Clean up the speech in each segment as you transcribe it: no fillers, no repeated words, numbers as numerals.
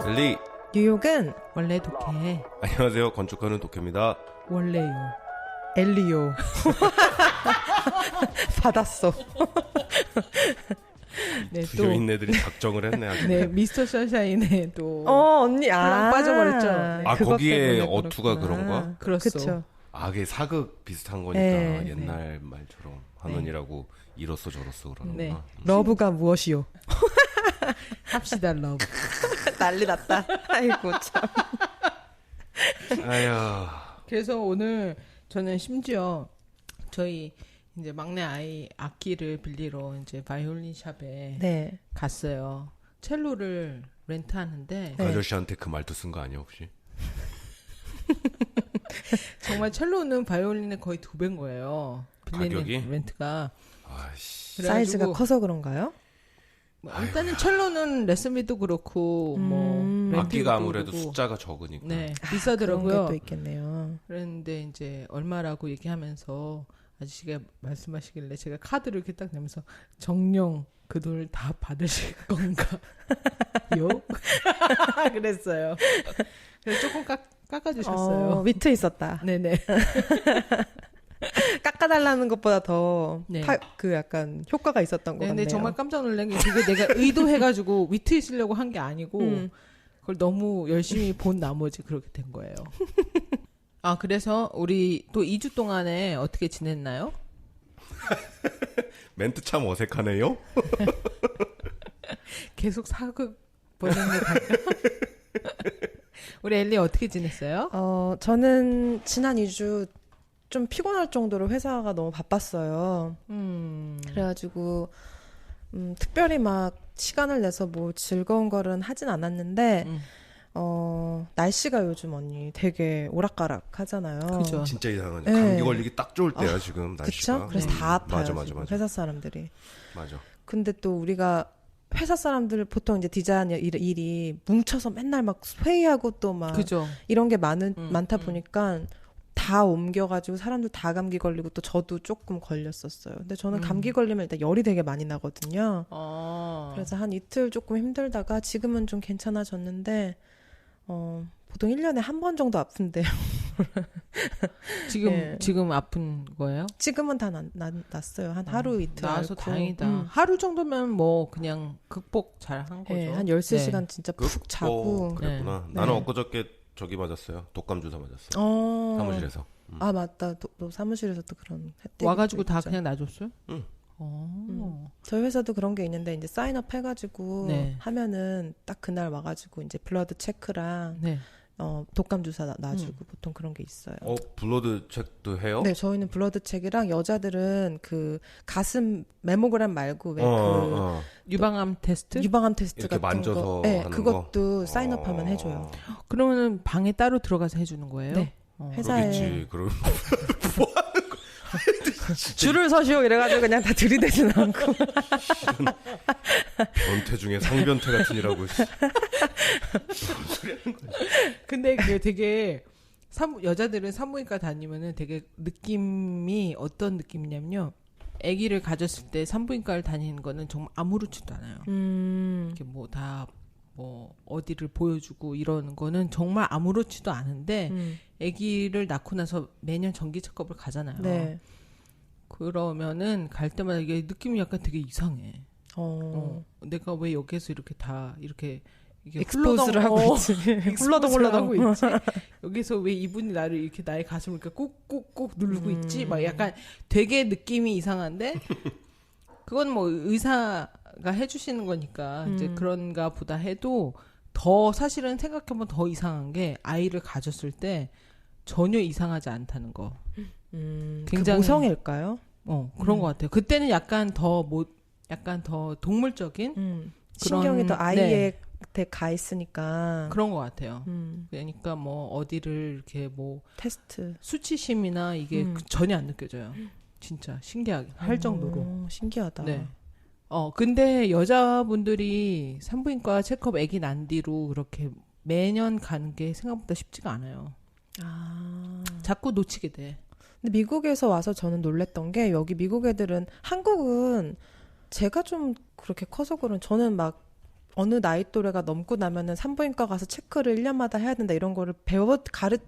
엘리. 뉴욕은 원래 독해. 안녕하세요. 건축가는 독해입니다. 원래요. 엘리요. 받았어. 네, 또 비교인네들이 작정을 했네. 아주. 네, 미스터 션샤인에 또 언니 빠져버렸죠. 네. 아, 그것 거기에 때문에 어투가 그렇구나. 그런 거야? 그렇소. 그쵸. 아, 그게 사극 비슷한 거니까 네, 옛날 말처럼 하느니라고 이로써 저로써 그러는구나. 네. 러브가 무엇이요? 합시다 러브. 난리 났다. 아이고 참. 아휴. 그래서 오늘 저는 심지어 저희 이제 막내 아이 악기를 빌리러 이제 바이올린 샵에 네. 갔어요. 첼로를 렌트하는데 그 아저씨한테 그 말투 쓴 거 아니야 혹시? 정말 첼로는 바이올린의 거의 2배인 거예요. 빌리는 가격이? 렌트가. 아씨. 사이즈가 커서 그런가요? 뭐 일단은 첼로는 레슨비도 그렇고 뭐 렌트비도 악기가 아무래도 그렇고 숫자가 적으니까. 네 그런 비싸더라고요. 게 또 있겠네요. 그랬는데 이제 얼마라고 얘기하면서 아저씨가 말씀하시길래 제가 카드를 이렇게 딱 내면서 정령 그 돈을 다 받으실 건가요? 그랬어요. 그래서 조금 깎아주셨어요. 위트 있었다. 네네. 깎아달라는 것보다 더 네. 그 약간 효과가 있었던 것 네, 같네요. 근데 정말 깜짝 놀란 게 그게 내가 의도해가지고 위트 있으려고 한 게 아니고 그걸 너무 열심히 본 나머지 그렇게 된 거예요. 아 그래서 우리 또 2주 동안에 어떻게 지냈나요? 멘트 참 어색하네요. 계속 사극 버전을 갈까? 우리 엘리 어떻게 지냈어요? 저는 지난 2주 좀 피곤할 정도로 회사가 너무 바빴어요. 그래가지고 특별히 막 시간을 내서 뭐 즐거운 거는 하진 않았는데 날씨가 요즘 언니 되게 오락가락 하잖아요. 그죠. 진짜 이상하네. 네. 감기 걸리기 딱 좋을 때야 지금 날씨가. 그쵸? 그래서 다 아파요. 맞아, 맞아, 지금 맞아. 회사 사람들이. 맞아. 근데 또 우리가 회사 사람들 보통 이제 디자인 일이 뭉쳐서 맨날 막 회의하고 또 막 그죠. 이런 게 많다 보니까 다 옮겨가지고 사람들 다 감기 걸리고 또 저도 조금 걸렸었어요. 근데 저는 감기 걸리면 일단 열이 되게 많이 나거든요. 그래서 한 이틀 조금 힘들다가 지금은 좀 괜찮아졌는데 보통 1년에 한 번 정도 아픈데요. 지금 네. 지금 아픈 거예요? 지금은 다 났어요. 한 하루 이틀 나와서 앓고. 다행이다. 하루 정도면 뭐 그냥 극복 잘 한 거죠. 네, 한 13시간 진짜 푹 자고. 그랬구나. 네. 나는 네. 엊그저께 저기 맞았어요. 독감 주사 맞았어. 사무실에서. 아 맞다. 또 사무실에서 또 그런 혜택이 와가지고 또 다 있죠. 그냥 놔줬어요? 응. 저희 회사도 그런 게 있는데 이제 사인업 해가지고 네. 하면은 딱 그날 와가지고 이제 블러드 체크랑 네. 독감 주사 놔주고 보통 그런 게 있어요. 블러드 체크도 해요? 네, 저희는 블러드 체크랑 여자들은 그 가슴 메모그램 말고 왜 유방암 테스트? 유방암 테스트 이렇게 같은 만져서 거, 네, 하는 그것도 거? 사인업하면 해줘요. 그러면은 방에 따로 들어가서 해주는 거예요? 네. 회사에 그러겠지. 그럼 줄을 서시오 이래가지고 그냥 다 들이대진 않고. 변태 중에 상변태 같으니라고. 무슨 소리 하는 거야? 근데 그게 되게 여자들은 산부인과 다니면은 되게 느낌이 어떤 느낌이냐면요. 아기를 가졌을 때 산부인과를 다니는 거는 정말 아무렇지도 않아요. 이렇게 뭐 다 뭐 어디를 보여주고 이러는 거는 정말 아무렇지도 않은데 아기를 낳고 나서 매년 정기 체크업을 가잖아요. 네. 그러면은 갈 때마다 이게 느낌이 약간 되게 이상해. 내가 왜 여기서 이렇게 다 이렇게 이게 익스포즈를 하고 있지. 훌러덩훌러덩 하고 있지. 여기서 왜 이분이 나를 이렇게 나의 가슴을 이렇게 꾹꾹꾹 누르고 있지? 막 약간 되게 느낌이 이상한데 그건 뭐 의사가 해주시는 거니까 이제 그런가 보다 해도 더 사실은 생각해보면 더 이상한 게 아이를 가졌을 때 전혀 이상하지 않다는 거. 굉장히 그 모성일까요? 그런 것 같아요. 그때는 약간 더 동물적인 신경이 더 아이에 가 있으니까 그런 것 같아요. 그러니까 뭐 어디를 이렇게 뭐 테스트 수치심이나 이게 전혀 안 느껴져요. 진짜 신기하게 할 정도로. 신기하다. 네. 근데 여자분들이 산부인과 체크업 아기 난 뒤로 그렇게 매년 가는 게 생각보다 쉽지가 않아요. 자꾸 놓치게 돼. 근데 미국에서 와서 저는 놀랬던 게 여기 미국 애들은 한국은 제가 좀 그렇게 커서 그런 저는 막 어느 나이 또래가 넘고 나면은 산부인과 가서 체크를 1년마다 해야 된다 이런 거를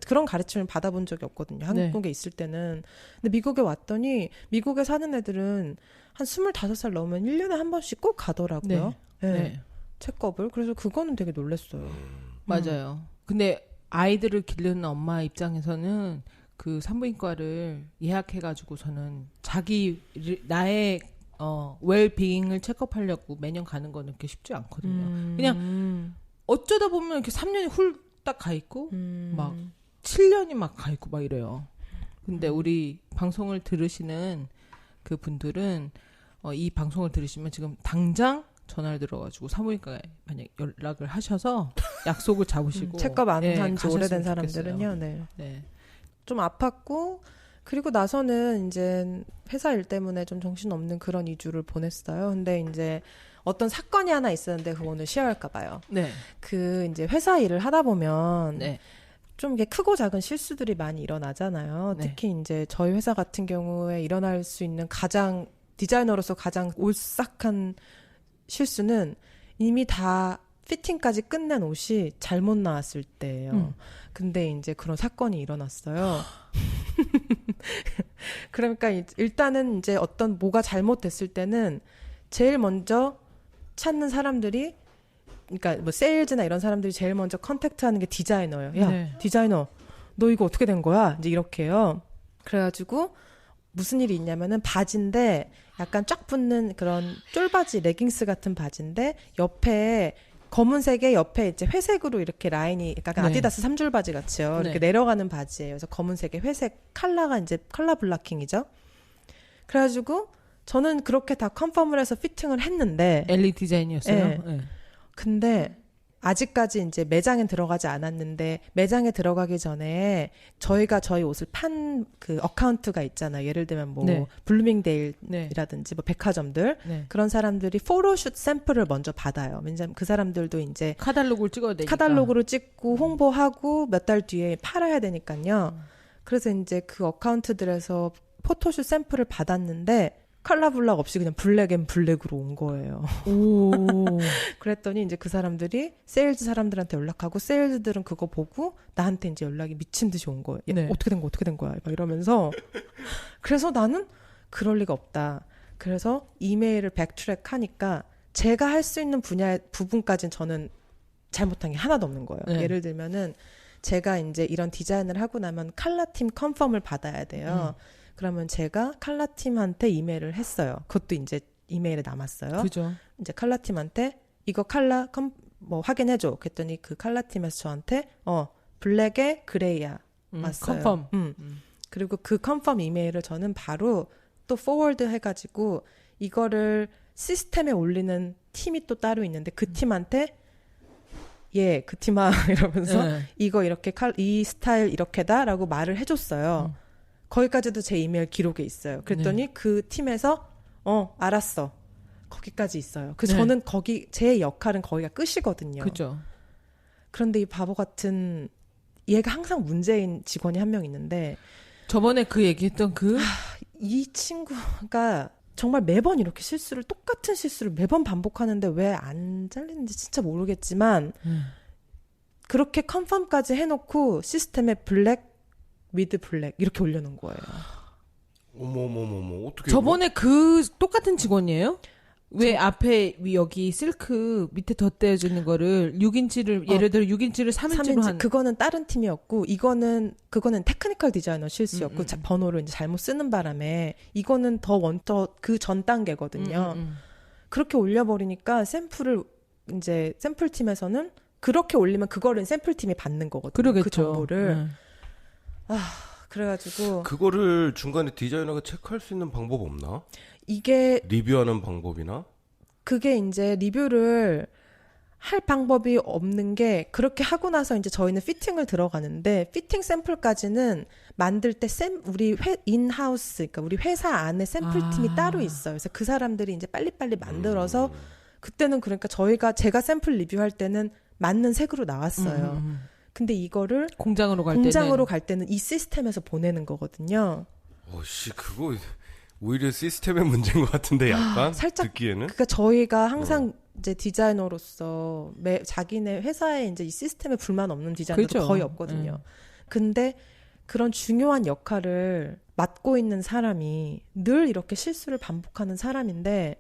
그런 가르침을 받아본 적이 없거든요. 한국에 있을 때는. 근데 미국에 왔더니 미국에 사는 애들은 한 25살 넘으면 1년에 한 번씩 꼭 가더라고요. 네. 체크업을. 그래서 그거는 되게 놀랐어요. 맞아요. 근데 아이들을 기르는 엄마 입장에서는 그 산부인과를 예약해가지고서는 나의 웰빙을 체크업하려고 매년 가는 거는 그렇게 쉽지 않거든요. 그냥 어쩌다 보면 이렇게 3년이 훌딱 가 있고 막 7년이 막 가 있고 막 이래요. 근데 우리 방송을 들으시는 그 분들은 이 방송을 들으시면 지금 당장 전화를 들어가지고 산부인과에 만약 연락을 하셔서 약속을 잡으시고 체크업 안 한 지 오래된 사람들은요. 네. 좀 아팠고 그리고 나서는 이제 회사 일 때문에 좀 정신없는 그런 2주를 보냈어요. 근데 이제 어떤 사건이 하나 있었는데 그거 오늘 시어할까 봐요. 네. 그 이제 회사 일을 하다 보면 네. 좀 이게 크고 작은 실수들이 많이 일어나잖아요. 네. 특히 이제 저희 회사 같은 경우에 일어날 수 있는 디자이너로서 가장 올싹한 실수는 이미 다 피팅까지 끝낸 옷이 잘못 나왔을 때예요. 근데 이제 그런 사건이 일어났어요. 그러니까 일단은 이제 뭐가 잘못됐을 때는 제일 먼저 찾는 사람들이 그러니까 뭐 세일즈나 이런 사람들이 제일 먼저 컨택트하는 게 디자이너예요. 야, 디자이너, 너 이거 어떻게 된 거야? 이제 이렇게 해요. 그래가지고 무슨 일이 있냐면은 바지인데 약간 쫙 붙는 그런 쫄바지, 레깅스 같은 바지인데 옆에 검은색에 옆에 이제 회색으로 이렇게 라인이 약간 아디다스 3줄 바지 같이요. 이렇게 내려가는 바지예요. 그래서 검은색에 회색 컬러가 이제 컬러 블라킹이죠. 그래가지고 저는 그렇게 다 컨펌을 해서 피팅을 했는데 엘리 디자인이었어요. 네. 근데 아직까지 이제 매장에 들어가지 않았는데 매장에 들어가기 전에 저희가 저희 옷을 판 그 어카운트가 있잖아요. 예를 들면 뭐 블루밍데일이라든지 뭐 백화점들 그런 사람들이 포토슛 샘플을 먼저 받아요. 왜냐면 그 사람들도 이제 카탈로그를 찍어야 되니까. 카탈로그를 찍고 홍보하고 몇 달 뒤에 팔아야 되니까요. 그래서 이제 그 어카운트들에서 포토슛 샘플을 받았는데 컬러 블락 없이 그냥 블랙 앤 블랙으로 온 거예요. 오. 그랬더니 이제 그 사람들이 세일즈 사람들한테 연락하고 세일즈들은 그거 보고 나한테 이제 연락이 미친 듯이 온 거예요. 야, 어떻게 된 거야? 막 이러면서. 그래서 나는 그럴 리가 없다. 그래서 이메일을 백트랙 하니까 제가 할 수 있는 부분까지는 저는 잘못한 게 하나도 없는 거예요. 예를 들면은 제가 이제 이런 디자인을 하고 나면 칼라팀 컨펌을 받아야 돼요. 그러면 제가 칼라팀한테 이메일을 했어요. 그것도 이제 이메일에 남았어요. 그죠. 이제 칼라팀한테 이거 컬러 뭐 확인해줘. 그랬더니 그 칼라팀에서 저한테 블랙에 그레이야 왔어요. 컨펌. 그리고 그 컨펌 이메일을 저는 바로 또 포워드 해가지고 이거를 시스템에 올리는 팀이 또 따로 있는데 그 팀한테 그 팀아 이러면서 이거 이렇게 이 스타일 이렇게다라고 말을 해줬어요. 거기까지도 제 이메일 기록에 있어요. 그랬더니 그 팀에서 알았어. 거기까지 있어요. 그래서 저는 제 역할은 거기가 끝이거든요. 그죠. 그런데 이 바보 같은 얘가 항상 문제인 직원이 한 명 있는데 저번에 그 얘기했던 이 친구가 정말 매번 이렇게 똑같은 실수를 매번 반복하는데 왜 안 잘리는지 진짜 모르겠지만 그렇게 컨펌까지 해놓고 시스템에 블랙 위드 블랙 이렇게 올려놓은 거예요. 어머머머머 어떻게? 저번에 똑같은 직원이에요? 왜 앞에 여기 실크 밑에 덧대어주는 거를 6인치를 예를 들어 6인치를 3인치로 한 그거는 다른 팀이었고 그거는 테크니컬 디자이너 실수였고 번호를 이제 잘못 쓰는 바람에 이거는 더 그 전 단계거든요. 그렇게 올려버리니까 샘플을 이제 샘플 팀에서는 그렇게 올리면 그거를 샘플 팀이 받는 거거든요. 그러겠죠. 그 정보를. 그래가지고 그거를 중간에 디자이너가 체크할 수 있는 방법 없나? 이게 리뷰하는 방법이나? 그게 이제 리뷰를 할 방법이 없는 게 그렇게 하고 나서 이제 저희는 피팅을 들어가는데 피팅 샘플까지는 만들 때 우리 인하우스 그러니까 우리 회사 안에 샘플팀이 따로 있어요. 그래서 그 사람들이 이제 빨리빨리 만들어서 그때는 그러니까 제가 샘플 리뷰할 때는 맞는 색으로 나왔어요. 근데 이거를 공장으로 갈 때는 이 시스템에서 보내는 거거든요. 그거 오히려 시스템의 문제인 것 같은데 약간 살짝 듣기에는. 그러니까 저희가 항상 이제 디자이너로서 자기네 회사에 이제 이 시스템에 불만 없는 디자이너도 그렇죠. 거의 없거든요. 근데 그런 중요한 역할을 맡고 있는 사람이 늘 이렇게 실수를 반복하는 사람인데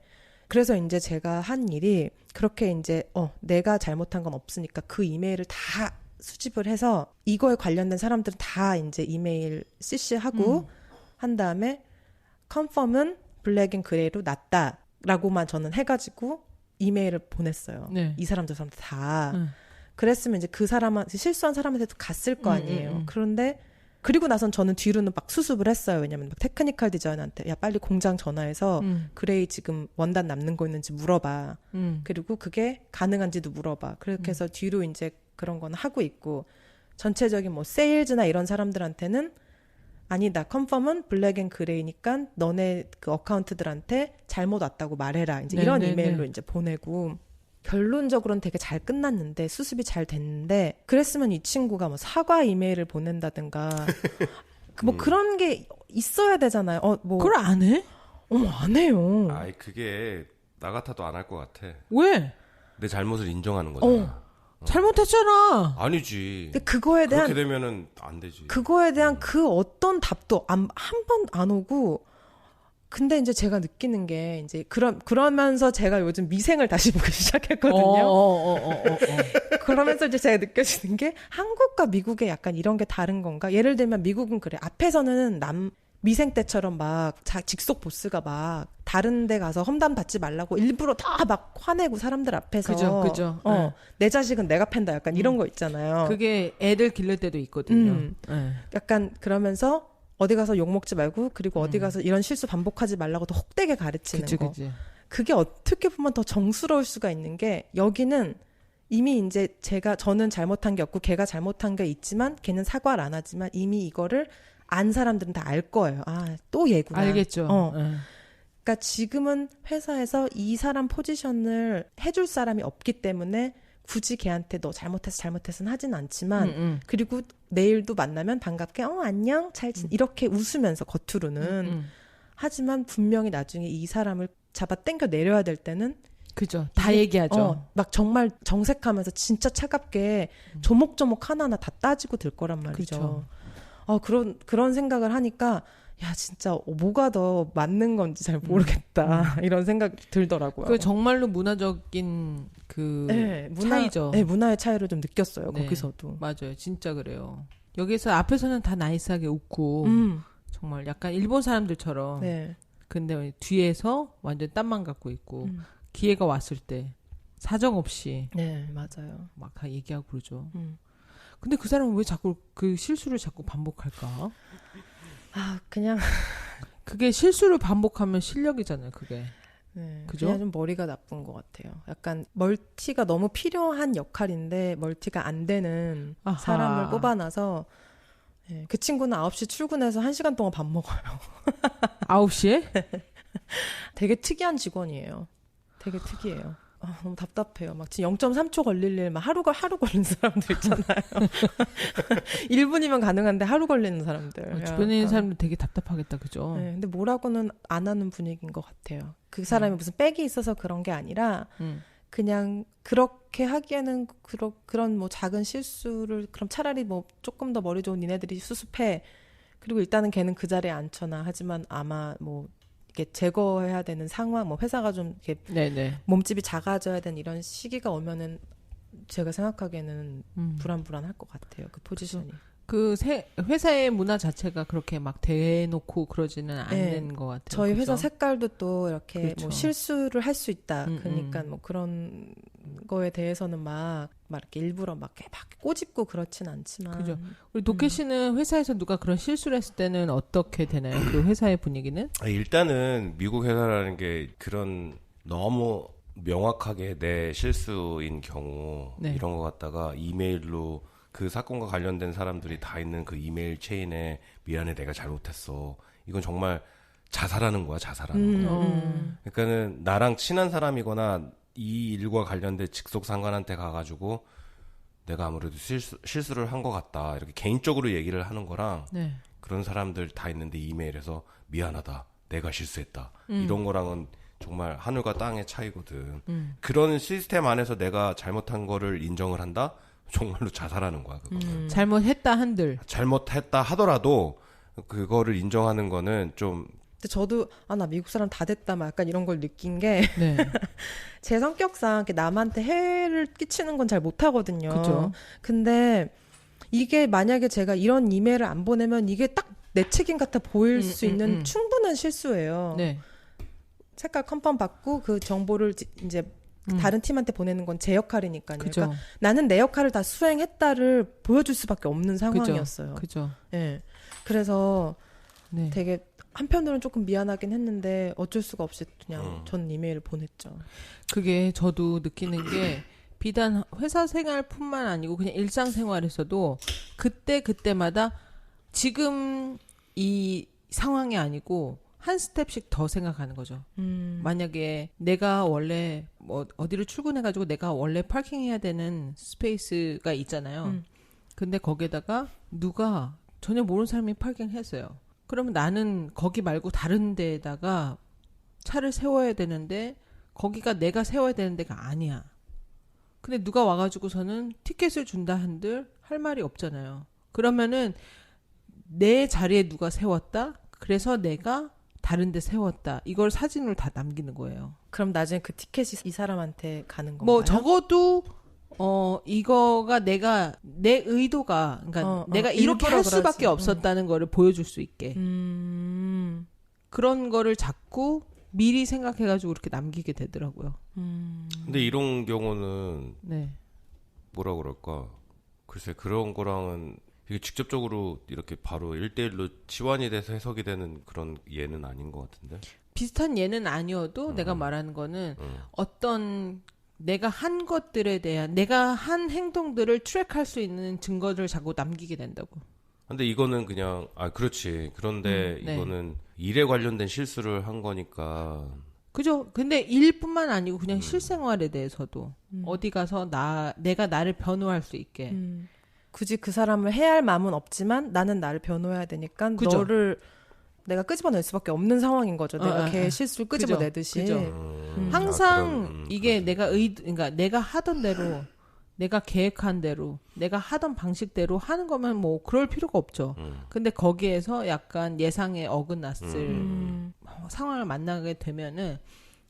그래서 이제 제가 한 일이 그렇게 이제 내가 잘못한 건 없으니까 그 이메일을 다 수집을 해서 이거에 관련된 사람들은 다 이제 이메일 CC하고 한 다음에 컨펌은 블랙 앤 그레이로 놨다라고만 저는 해가지고 이메일을 보냈어요. 네. 이 사람들 다. 그랬으면 이제 그 사람한테 실수한 사람한테도 갔을 거 아니에요. 그런데 그리고 나선 저는 뒤로는 막 수습을 했어요. 왜냐면 막 테크니컬 디자이너한테 야 빨리 공장 전화해서 그레이 지금 원단 남는 거 있는지 물어봐. 그리고 그게 가능한지도 물어봐. 그렇게 해서 뒤로 이제 그런 건 하고 있고 전체적인 뭐 세일즈나 이런 사람들한테는 아니다. 컨펌은 블랙 앤 그레이니까 너네 그 어카운트들한테 잘못 왔다고 말해라. 이제 이런 이메일로 이제 보내고 결론적으로는 되게 잘 끝났는데 수습이 잘 됐는데 그랬으면 이 친구가 뭐 사과 이메일을 보낸다든가 뭐 그런 게 있어야 되잖아요. 뭐 그걸 안 해? 안 해요. 아이 그게 나 같아도 안 할 것 같아. 왜? 내 잘못을 인정하는 거잖아. 잘못했잖아. 아니지. 근데 그거에 대한 그렇게 되면은 안 되지. 그거에 대한 그 어떤 답도 한 번 안 오고 근데 이제 제가 느끼는 게 이제 그러면서 제가 요즘 미생을 다시 보기 시작했거든요. 그러면서 이제 제가 느껴지는 게 한국과 미국의 약간 이런 게 다른 건가? 예를 들면 미국은 그래. 앞에서는 미생 때처럼 막 직속 보스가 막 다른 데 가서 험담 받지 말라고 일부러 다 막 화내고 사람들 앞에서 그죠. 내 자식은 내가 팬다 약간 이런 거 있잖아요. 그게 애들 기를 때도 있거든요. 약간 그러면서 어디 가서 욕 먹지 말고 그리고 어디 가서 이런 실수 반복하지 말라고 더 혹되게 가르치는 거. 그게 어떻게 보면 더 정스러울 수가 있는 게 여기는 이미 이제 저는 잘못한 게 없고 걔가 잘못한 게 있지만 걔는 사과를 안 하지만 이미 이거를 안 사람들은 다 알 거예요. 또 얘구나. 알겠죠. 그러니까 지금은 회사에서 이 사람 포지션을 해줄 사람이 없기 때문에 굳이 걔한테 너 잘못해서는 하진 않지만 그리고 내일도 만나면 반갑게 안녕 이렇게 웃으면서 겉으로는 하지만 분명히 나중에 이 사람을 잡아 당겨 내려야 될 때는 그죠. 다 얘기하죠. 막 정말 정색하면서 진짜 차갑게 조목조목 하나하나 다 따지고 들 거란 말이죠. 그런 생각을 하니까 야 진짜 뭐가 더 맞는 건지 잘 모르겠다 이런 생각이 들더라고요. 그 정말로 문화적인 차이죠. 네, 문화의 차이를 좀 느꼈어요. 네, 거기서도. 맞아요. 진짜 그래요. 여기서 앞에서는 다 나이스하게 웃고 정말 약간 일본 사람들처럼 네. 근데 뒤에서 완전 땀만 갖고 있고 기회가 왔을 때 사정없이 네 맞아요. 막 다 얘기하고 그러죠. 근데 그 사람은 왜 자꾸 그 실수를 자꾸 반복할까? 그냥 그게 실수를 반복하면 실력이잖아요. 그게. 네, 그죠? 그냥 좀 머리가 나쁜 것 같아요. 약간 멀티가 너무 필요한 역할인데 멀티가 안 되는 아하. 사람을 뽑아놔서 그 친구는 9시 출근해서 1시간 동안 밥 먹어요. 9시에? 되게 특이한 직원이에요. 되게 특이해요. 너무 답답해요. 막 지금 0.3초 걸릴 일, 막 하루 걸리는 사람들 있잖아요. 1분이면 가능한데 하루 걸리는 사람들. 주변에 있는 사람들 되게 답답하겠다, 그죠? 네, 근데 뭐라고는 안 하는 분위기인 것 같아요. 그 사람이 무슨 백이 있어서 그런 게 아니라 그냥 그렇게 하기에는 그런 뭐 작은 실수를 그럼 차라리 뭐 조금 더 머리 좋은 니네들이 수습해. 그리고 일단은 걔는 그 자리에 앉혀놔. 하지만 아마 뭐 이렇게 제거해야 되는 상황, 뭐 회사가 좀 이렇게 네네. 몸집이 작아져야 되는 이런 시기가 오면은 제가 생각하기에는 불안할 것 같아요. 그 포지션이. 회사의 문화 자체가 그렇게 막 대놓고 그러지는 않는 것 같아요. 저희 그렇죠? 회사 색깔도 또 이렇게 그렇죠. 뭐 실수를 할 수 있다. 그러니까 뭐 그런 거에 대해서는 막 이렇게 일부러 막 꼬집고 그렇진 않지만. 그죠. 우리 도케 씨는 회사에서 누가 그런 실수를 했을 때는 어떻게 되나요? 그 회사의 분위기는? 일단은 미국 회사라는 게 그런 너무 명확하게 내 실수인 경우 이런 거 갖다가 이메일로 그 사건과 관련된 사람들이 다 있는 그 이메일 체인에 미안해 내가 잘못했어. 이건 정말 자살하는 거야. 그러니까는 나랑 친한 사람이거나 이 일과 관련된 직속 상관한테 가가지고 내가 아무래도 실수를 한 것 같다. 이렇게 개인적으로 얘기를 하는 거랑 그런 사람들 다 있는데 이메일에서 미안하다. 내가 실수했다. 이런 거랑은 정말 하늘과 땅의 차이거든. 그런 시스템 안에서 내가 잘못한 거를 인정을 한다? 정말로 자살하는 거야, 그거. 잘못했다 한들. 잘못했다 하더라도 그거를 인정하는 거는 좀. 근데 저도 나 미국 사람 다 됐다 막 약간 이런 걸 느낀 게 제 성격상 남한테 해를 끼치는 건 잘 못하거든요. 그죠. 근데 이게 만약에 제가 이런 이메일을 안 보내면 이게 딱 내 책임 같아 보일 수 있는 충분한 실수예요. 네. 색깔 컨펌 받고 그 정보를 이제 다른 팀한테 보내는 건 제 역할이니까요. 그죠. 그러니까 나는 내 역할을 다 수행했다를 보여줄 수밖에 없는 상황이었어요. 그죠. 네. 그래서 네. 되게 한편으로는 조금 미안하긴 했는데 어쩔 수가 없이 그냥 전 이메일을 보냈죠. 그게 저도 느끼는 게 비단 회사 생활뿐만 아니고 그냥 일상생활에서도 그때마다 지금 이 상황이 아니고 한 스텝씩 더 생각하는 거죠. 만약에 내가 원래 뭐 어디를 출근해가지고 내가 원래 파킹해야 되는 스페이스가 있잖아요. 근데 거기에다가 누가 전혀 모르는 사람이 파킹했어요. 그러면 나는 거기 말고 다른 데에다가 차를 세워야 되는데 거기가 내가 세워야 되는 데가 아니야. 근데 누가 와가지고서는 티켓을 준다 한들 할 말이 없잖아요. 그러면은 내 자리에 누가 세웠다? 그래서 내가 다른 데 세웠다. 이걸 사진으로 다 남기는 거예요. 그럼 나중에 그 티켓이 이 사람한테 가는 건가요? 뭐 적어도 이거가 내 의도가 그러니까 내가 이렇게 할 수밖에 없었다는 거를 보여줄 수 있게. 그런 거를 자꾸 미리 생각해가지고 이렇게 남기게 되더라고요. 근데 이런 경우는 네. 뭐라 그럴까? 글쎄 그런 거랑은 이게 직접적으로 이렇게 바로 1대1로 치환이 돼서 해석이 되는 그런 예는 아닌 것 같은데? 비슷한 예는 아니어도 내가 말하는 거는 어떤 내가 한 것들에 대한 내가 한 행동들을 트랙할 수 있는 증거를 자꾸 남기게 된다고. 근데 이거는 그냥 그렇지. 그런데 네. 이거는 일에 관련된 실수를 한 거니까. 그죠. 근데 일뿐만 아니고 그냥 실생활에 대해서도 어디 가서 내가 나를 변호할 수 있게. 굳이 그 사람을 해야 할 마음은 없지만 나는 나를 변호해야 되니까 그죠. 너를 내가 끄집어낼 수밖에 없는 상황인 거죠. 내가 걔의 실수를 끄집어내듯이. 그죠. 항상 이게 그러니까 내가 하던 대로 내가 계획한 대로 내가 하던 방식대로 하는 거면 뭐 그럴 필요가 없죠. 근데 거기에서 약간 예상에 어긋났을 상황을 만나게 되면은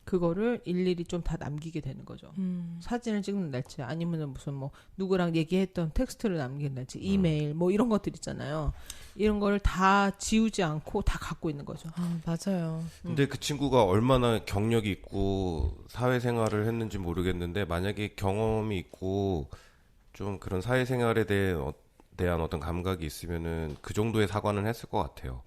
그거를 일일이 좀 다 남기게 되는 거죠. 사진을 찍는달지 아니면은 무슨 뭐 누구랑 얘기했던 텍스트를 남긴달지 이메일 뭐 이런 것들 있잖아요. 이런 거를 다 지우지 않고 다 갖고 있는 거죠. 맞아요. 근데 그 친구가 얼마나 경력이 있고 사회생활을 했는지 모르겠는데 만약에 경험이 있고 좀 그런 사회생활에 대한 어떤 감각이 있으면은 그 정도의 사과는 했을 것 같아요.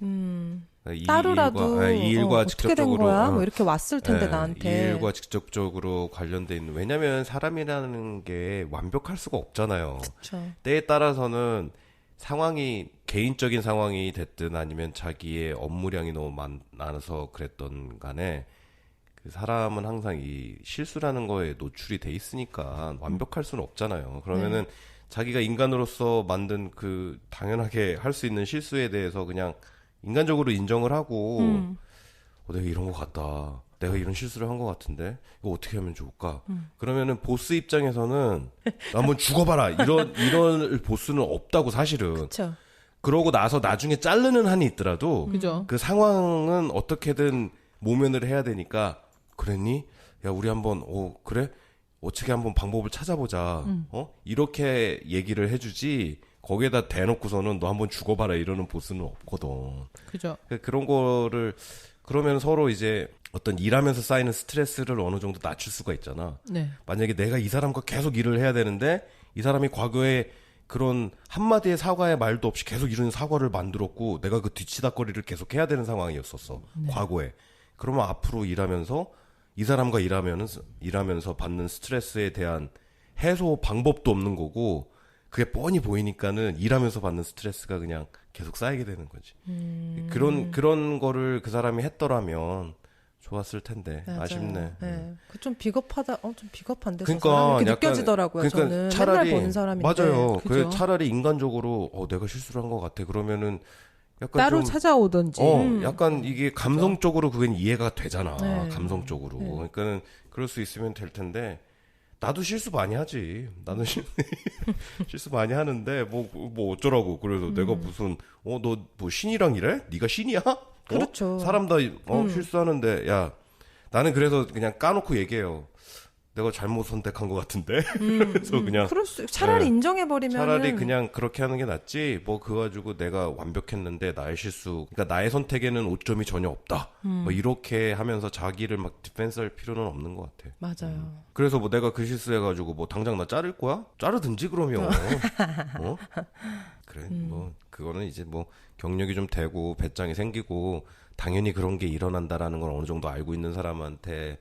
따로라도 이 일과 어떻게 된 거야? 뭐 이렇게 왔을 텐데 나한테. 이 일과 직접적으로 관련돼 있는. 왜냐하면 사람이라는 게 완벽할 수가 없잖아요. 그쵸. 때에 따라서는 상황이 개인적인 상황이 됐든 아니면 자기의 업무량이 너무 많아서 그랬던 간에 그 사람은 항상 이 실수라는 거에 노출이 돼 있으니까 완벽할 수는 없잖아요. 그러면은 자기가 인간으로서 만든 그 당연하게 할 수 있는 실수에 대해서 그냥 인간적으로 인정을 하고 내가 이런 거 같다. 내가 이런 실수를 한 것 같은데 이거 어떻게 하면 좋을까? 그러면은 보스 입장에서는 한번 죽어봐라. 이런 보스는 없다고 사실은. 그쵸. 그러고 나서 나중에 자르는 한이 있더라도 그죠. 그 상황은 어떻게든 모면을 해야 되니까 그랬니? 야 우리 한번 그래? 어떻게 한번 방법을 찾아보자. 이렇게 얘기를 해주지. 거기에다 대놓고서는 너 한번 죽어봐라 이러는 보스는 없거든. 그죠. 그런 거를 그러면 서로 이제 어떤 일하면서 쌓이는 스트레스를 어느 정도 낮출 수가 있잖아. 네. 만약에 내가 이 사람과 계속 일을 해야 되는데 이 사람이 과거에 그런 한마디의 사과의 말도 없이 계속 이런 사과를 만들었고 내가 그 뒤치다거리를 계속 해야 되는 상황이었었어. 과거에. 그러면 앞으로 일하면서 이 사람과 일하면서 받는 스트레스에 대한 해소 방법도 없는 거고 그게 뻔히 보이니까는 일하면서 받는 스트레스가 그냥 계속 쌓이게 되는 거지. 그런 거를 그 사람이 했더라면 좋았을 텐데. 맞아요. 아쉽네. 네. 그 좀 비겁하다. 좀 비겁한데. 그러니까 이렇게 느껴지더라고요. 그러니까 저는 차라리, 맨날 보는 사람인데. 맞아요. 그죠? 차라리 인간적으로 내가 실수를 한 것 같아. 그러면은 약간 따로 좀, 찾아오던지. 약간 이게 감성적으로 그건 이해가 되잖아. 네. 감성적으로. 네. 그러니까는 그럴 수 있으면 될 텐데 나도 실수 많이 하지. 나는 실수 많이 하는데 뭐 어쩌라고. 그래서 내가 무슨 너 뭐 신이랑 이래? 네가 신이야? 그렇죠. 사람 다 실수하는데 야 나는 그래서 그냥 까놓고 얘기해요. 내가 잘못 선택한 것 같은데. 그래서 그냥 차라리 인정해버리면 차라리 그냥 그렇게 하는 게 낫지. 뭐 그거 가지고 내가 완벽했는데 나의 실수. 그러니까 나의 선택에는 오점이 전혀 없다. 뭐 이렇게 하면서 자기를 막 디펜스할 필요는 없는 것 같아. 맞아요. 그래서 뭐 내가 그 실수해가지고 뭐 당장 나 자를 거야? 자르든지 그러면. 그래. 뭐 그거는 이제 뭐 경력이 좀 되고 배짱이 생기고 당연히 그런 게 일어난다라는 걸 어느 정도 알고 있는 사람한테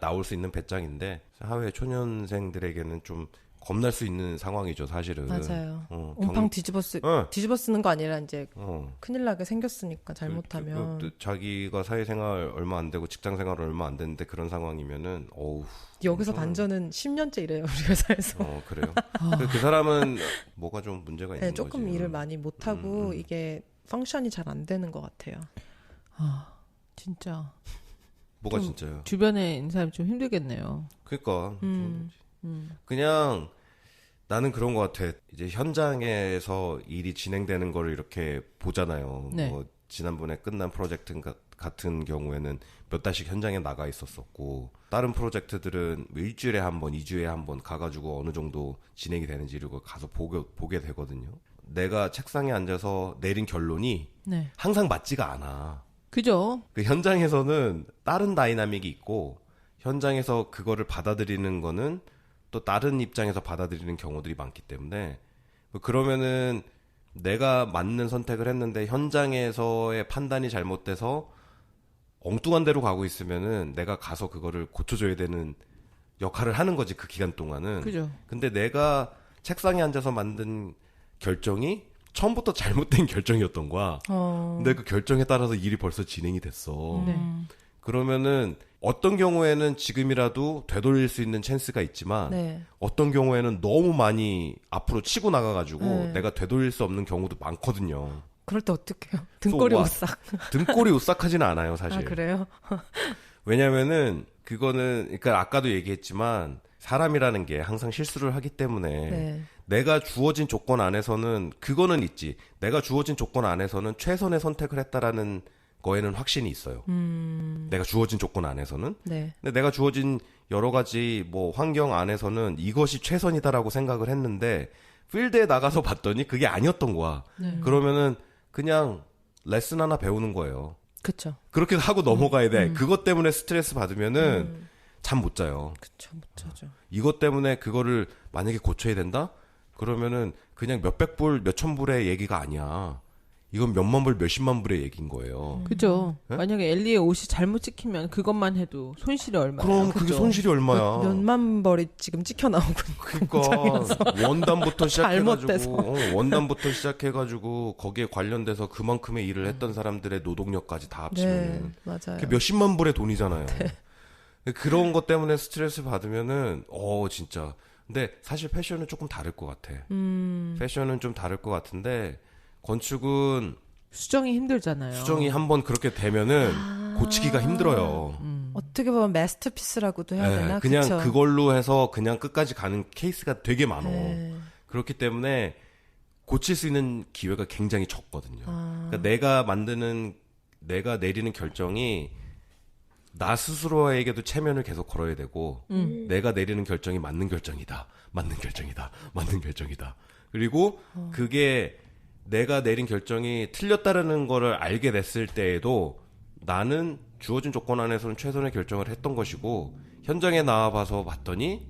나올 수 있는 배짱인데 사회 초년생들에게는 좀 겁날 수 있는 상황이죠, 사실은. 맞아요. 온팡 뒤집어 쓰는 거 아니라 이제 큰일 나게 생겼으니까 잘못하면. 자기가 사회생활 얼마 안 되고 직장생활 얼마 안 됐는데 그런 상황이면은 여기서 반전은 10년째 이래요, 우리 회사에서. 그래요? 그 사람은 뭐가 좀 문제가 있는 네, 조금 거지. 일을 많이 못하고 이게 펑션이 잘 안 되는 것 같아요. 진짜. 뭐가 진짜요? 주변에 있는 사람이 좀 힘들겠네요. 그러니까 그냥 나는 그런 것 같아. 이제 현장에서 일이 진행되는 거를 이렇게 보잖아요. 네. 뭐 지난번에 끝난 프로젝트 같은 경우에는 몇 달씩 현장에 나가 있었었고 다른 프로젝트들은 뭐 일주일에 한 번, 2주에 한 번 가가지고 어느 정도 진행이 되는지 이러고 가서 보게 되거든요. 내가 책상에 앉아서 내린 결론이 네. 항상 맞지가 않아. 그죠? 그 현장에서는 다른 다이나믹이 있고 현장에서 그거를 받아들이는 거는 또 다른 입장에서 받아들이는 경우들이 많기 때문에 그러면은 내가 맞는 선택을 했는데 현장에서의 판단이 잘못돼서 엉뚱한 데로 가고 있으면은 내가 가서 그거를 고쳐줘야 되는 역할을 하는 거지, 그 기간 동안은. 그죠. 근데 내가 책상에 앉아서 만든 결정이 처음부터 잘못된 결정이었던 거야. 근데 그 결정에 따라서 일이 벌써 진행이 됐어. 네. 그러면은 어떤 경우에는 지금이라도 되돌릴 수 있는 찬스가 있지만 네. 어떤 경우에는 너무 많이 앞으로 치고 나가가지고 내가 되돌릴 수 없는 경우도 많거든요. 그럴 때 어떡해요? 등골이 오싹. 등골이 오싹하지는 않아요, 사실. 아, 그래요? 왜냐면은 그거는 그러니까 아까도 얘기했지만 사람이라는 게 항상 실수를 하기 때문에 네. 내가 주어진 조건 안에서는 그거는 있지. 내가 주어진 조건 안에서는 최선의 선택을 했다라는 거에는 확신이 있어요. 내가 주어진 조건 안에서는. 네. 근데 내가 주어진 여러 가지 뭐 환경 안에서는 이것이 최선이다라고 생각을 했는데 필드에 나가서 봤더니 그게 아니었던 거야. 그러면은 그냥 레슨 하나 배우는 거예요. 그쵸. 그렇게 하고 넘어가야 돼. 그것 때문에 스트레스 받으면은 잠 못 자요. 그쵸, 못 자죠. 이것 때문에 그거를 만약에 고쳐야 된다? 그러면은 그냥 몇백 불, 몇천 불의 얘기가 아니야. 이건 몇만 불, 몇십만 불의 얘기인 거예요. 그죠. 네? 만약에 엘리의 옷이 잘못 찍히면 그것만 해도 손실이 얼마야. 그럼 그게 그죠? 손실이 얼마야. 몇만 벌이 지금 찍혀 나오고 그러니까 원단부터 시작해가지고 잘못돼서. 원단부터 시작해가지고 거기에 관련돼서 그만큼의 일을 했던 사람들의 노동력까지 다 합치면은 네, 맞아요. 그게 몇십만 불의 돈이잖아요. 그런 것 때문에 스트레스 받으면은 진짜. 근데 사실 패션은 조금 다를 것 같아. 패션은 좀 다를 것 같은데 건축은 수정이 힘들잖아요. 수정이 한번 그렇게 되면은 고치기가 힘들어요. 어떻게 보면 마스터피스라고도 해야 되나? 그냥 그쵸? 그걸로 해서 그냥 끝까지 가는 케이스가 되게 많아. 네. 그렇기 때문에 고칠 수 있는 기회가 굉장히 적거든요. 그러니까 내가 내리는 결정이 나 스스로에게도 체면을 계속 걸어야 되고 내가 내리는 결정이 맞는 결정이다. 그리고 그게 내가 내린 결정이 틀렸다라는 거를 알게 됐을 때에도 나는 주어진 조건 안에서는 최선의 결정을 했던 것이고 현장에 나와봐서 봤더니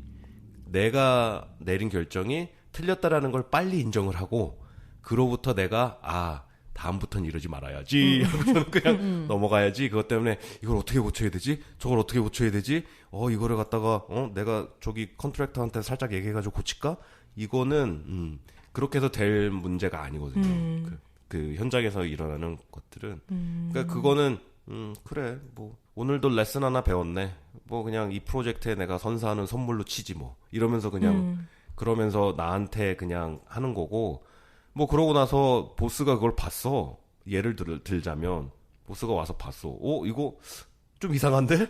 내가 내린 결정이 틀렸다라는 걸 빨리 인정을 하고 그로부터 내가 다음부터는 이러지 말아야지 하고서는 그냥 넘어가야지. 그것 때문에 이걸 어떻게 고쳐야 되지? 저걸 어떻게 고쳐야 되지? 이거를 갖다가 내가 저기 컨트랙터한테 살짝 얘기해가지고 고칠까? 이거는 그렇게 해서 될 문제가 아니거든요. 그 현장에서 일어나는 것들은. 그러니까 그거는 그래 뭐 오늘도 레슨 하나 배웠네. 뭐 그냥 이 프로젝트에 내가 선사하는 선물로 치지 뭐 이러면서 그냥 그러면서 나한테 그냥 하는 거고. 뭐 그러고 나서 보스가 그걸 봤어. 예를 들자면 보스가 와서 봤어. 이거 좀 이상한데?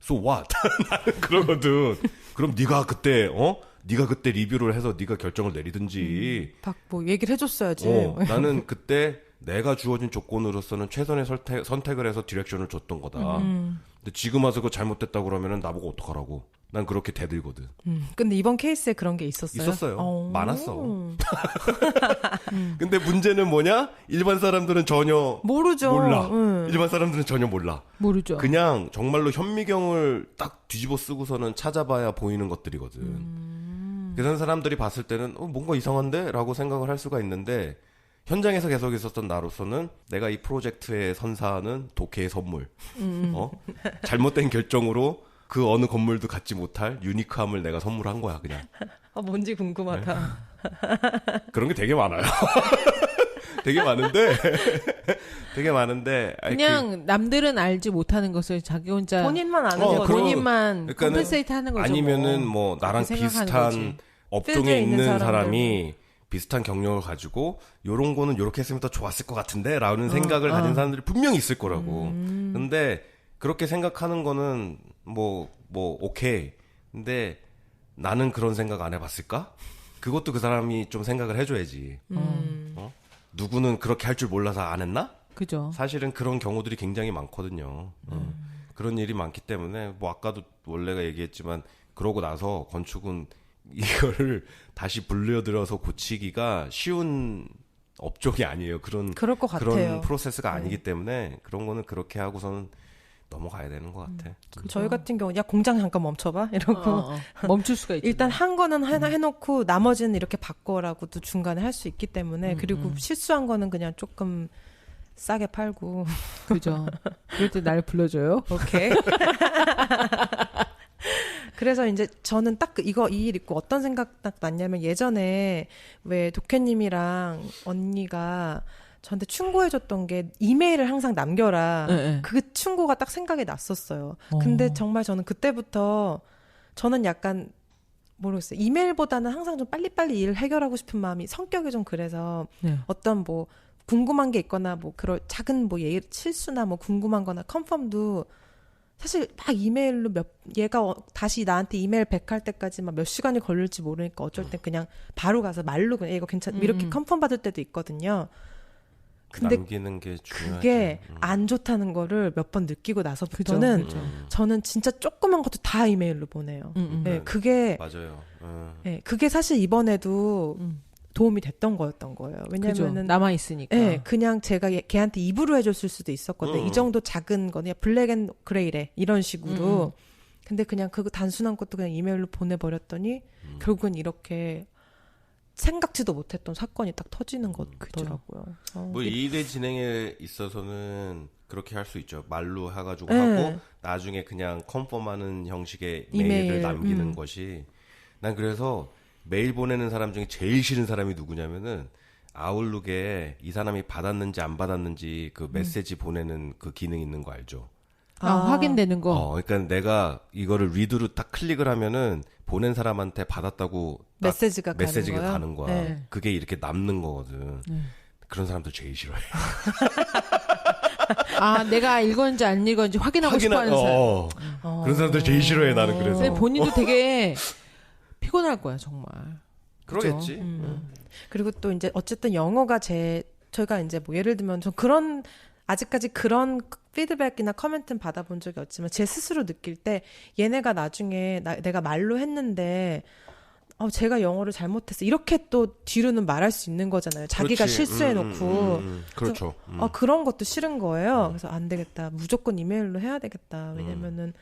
So what? 나는 그러거든. 그럼 네가 그때 리뷰를 해서 네가 결정을 내리든지. 뭐 얘기를 해줬어야지. 나는 그때 내가 주어진 조건으로서는 최선의 선택을 해서 디렉션을 줬던 거다. 근데 지금 와서 그거 잘못됐다고 그러면은 나보고 어떡하라고. 난 그렇게 대들거든. 근데 이번 케이스에 그런 게 있었어요? 있었어요. 많았어. 근데 문제는 뭐냐? 일반 사람들은 전혀 모르죠. 몰라. 일반 사람들은 전혀 몰라. 모르죠. 그냥 정말로 현미경을 딱 뒤집어 쓰고서는 찾아봐야 보이는 것들이거든. 그래서 사람들이 봤을 때는 뭔가 이상한데? 라고 생각을 할 수가 있는데 현장에서 계속 있었던 나로서는 내가 이 프로젝트의 선사하는 독해의 선물. 잘못된 결정으로 그 어느 건물도 갖지 못할 유니크함을 내가 선물한 거야, 그냥. 뭔지 궁금하다. 네. 그런 게 되게 많아요. 되게 많은데. 그냥 남들은 알지 못하는 것을 자기 혼자 본인만 아는 거. 본인만 컴pen세이트 하는 거죠. 아니면은 뭐 나랑 비슷한 업종에 있는 사람이 비슷한 경력을 가지고 요런 거는 요렇게 했으면 더 좋았을 것 같은데 라는 생각을 가진 사람들이 분명히 있을 거라고. 근데 그렇게 생각하는 거는 뭐 오케이. 근데 나는 그런 생각 안 해봤을까? 그것도 그 사람이 좀 생각을 해줘야지. 누구는 그렇게 할 줄 몰라서 안 했나? 그죠. 사실은 그런 경우들이 굉장히 많거든요. 그런 일이 많기 때문에 뭐 아까도 원래가 얘기했지만 그러고 나서 건축은 이거를 다시 불려들어서 고치기가 쉬운 업종이 아니에요. 그런 프로세스가 아니기 때문에 그런 거는 그렇게 하고서는 넘어가야 되는 것 같아. 저희 같은 경우 공장 잠깐 멈춰봐 이러고 멈출 수가 있죠. 일단 한 거는 하나 해놓고 나머지는 이렇게 바꿔라고도 중간에 할 수 있기 때문에 그리고 실수한 거는 그냥 조금 싸게 팔고. 그죠. 그럴 때 날 불러줘요. 오케이. 그래서 이제 저는 딱 이 일 있고 어떤 생각 딱 났냐면 예전에 왜 도케님이랑 언니가 저한테 충고해줬던 게 이메일을 항상 남겨라. 네. 그 충고가 딱 생각이 났었어요. 근데 정말 저는 그때부터 저는 약간 모르겠어요. 이메일보다는 항상 좀 빨리빨리 일을 해결하고 싶은 마음이 성격이 좀 그래서 어떤 뭐 궁금한 게 있거나 뭐 그런 작은 뭐 실수나 뭐 궁금한 거나 컨펌도 사실 막 이메일로 얘가 다시 나한테 이메일 백할 때까지 막 몇 시간이 걸릴지 모르니까 어쩔 땐 그냥 바로 가서 말로 그냥 이거 괜찮 이렇게 컨펌 받을 때도 있거든요. 근데 남기는 게 중요하지. 그게 안 좋다는 거를 몇 번 느끼고 나서부터 저는 진짜 조그만 것도 다 이메일로 보내요. 네, 그게 맞아요. 네, 그게 사실 이번에도 도움이 됐던 거였던 거예요. 왜냐면은 남아 있으니까. 네, 그냥 제가 걔한테 입으로 해줬을 수도 있었거든요. 이 정도 작은 거는 블랙 앤 그레이래 이런 식으로. 근데 그냥 그 단순한 것도 그냥 이메일로 보내버렸더니 결국은 이렇게 생각지도 못했던 사건이 딱 터지는 거더라고요. 뭐 이 일의 진행에 있어서는 그렇게 할 수 있죠. 말로 해가지고 하고 나중에 그냥 컨펌하는 형식의 메일을 남기는 것이. 난 그래서 메일 보내는 사람 중에 제일 싫은 사람이 누구냐면은 아웃룩에 이 사람이 받았는지 안 받았는지 그 메시지 보내는 그 기능 있는 거 알죠? 확인되는 거. 그러니까 내가 이거를 리드로 딱 클릭을 하면은 보낸 사람한테 받았다고 메시지가 가는 거야. 네. 그게 이렇게 남는 거거든. 그런 사람들 제일 싫어해. 내가 읽었는지 안 읽었는지 확인하고 싶어하는 사람. 그런 사람들 제일 싫어해 나는. 그래서. 근데 본인도 되게 피곤할 거야 정말. 그러겠지. 그리고 또 이제 어쨌든 영어가 저희가 이제 뭐 예를 들면 전 아직까지 그런 피드백이나 커멘트는 받아본 적이 없지만 제 스스로 느낄 때 얘네가 나중에 내가 말로 했는데 제가 영어를 잘못했어 이렇게 또 뒤로는 말할 수 있는 거잖아요. 자기가 실수해놓고 그렇죠. 그런 것도 싫은 거예요. 그래서 안 되겠다. 무조건 이메일로 해야 되겠다. 왜냐면은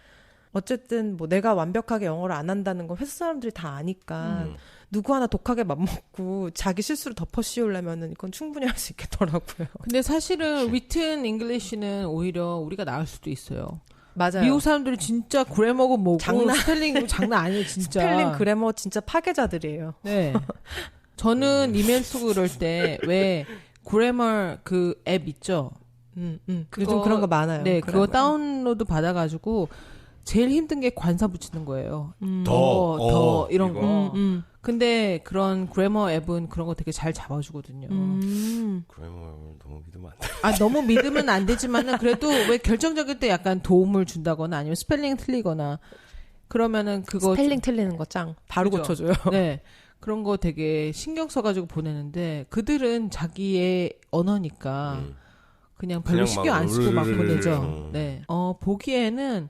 어쨌든 뭐 내가 완벽하게 영어를 안 한다는 건 회사 사람들이 다 아니까 누구 하나 독하게 맘먹고 자기 실수를 덮어 씌우려면은 이건 충분히 할 수 있겠더라고요. 근데 사실은 written English는 오히려 우리가 나을 수도 있어요. 맞아요. 미국 사람들이 진짜 그래머고 뭐고 스펠링 장난 아니에요 진짜. 스펠링 그래머 진짜 파괴자들이에요. 네. 저는 이메일 쓰고 그럴 때 왜 그래머 그 앱 있죠. 요즘 그런 거 많아요. 네, 그거 다운로드 받아가지고 제일 힘든 게 관사 붙이는 거예요. 더 이런 거. 근데 그런 그래머 앱은 그런 거 되게 잘 잡아주거든요. 그래머 너무 믿으면 안 돼. 너무 믿으면 안 되지만은 그래도 왜 결정적일 때 약간 도움을 준다거나 아니면 스펠링 틀리거나 그러면은 그거 스펠링 틀리는 거 짱 바로 그죠? 고쳐줘요. 네. 그런 거 되게 신경 써가지고 보내는데 그들은 자기의 언어니까 그냥 별로 신경 안 쓰고 막 보내죠. 네. 보기에는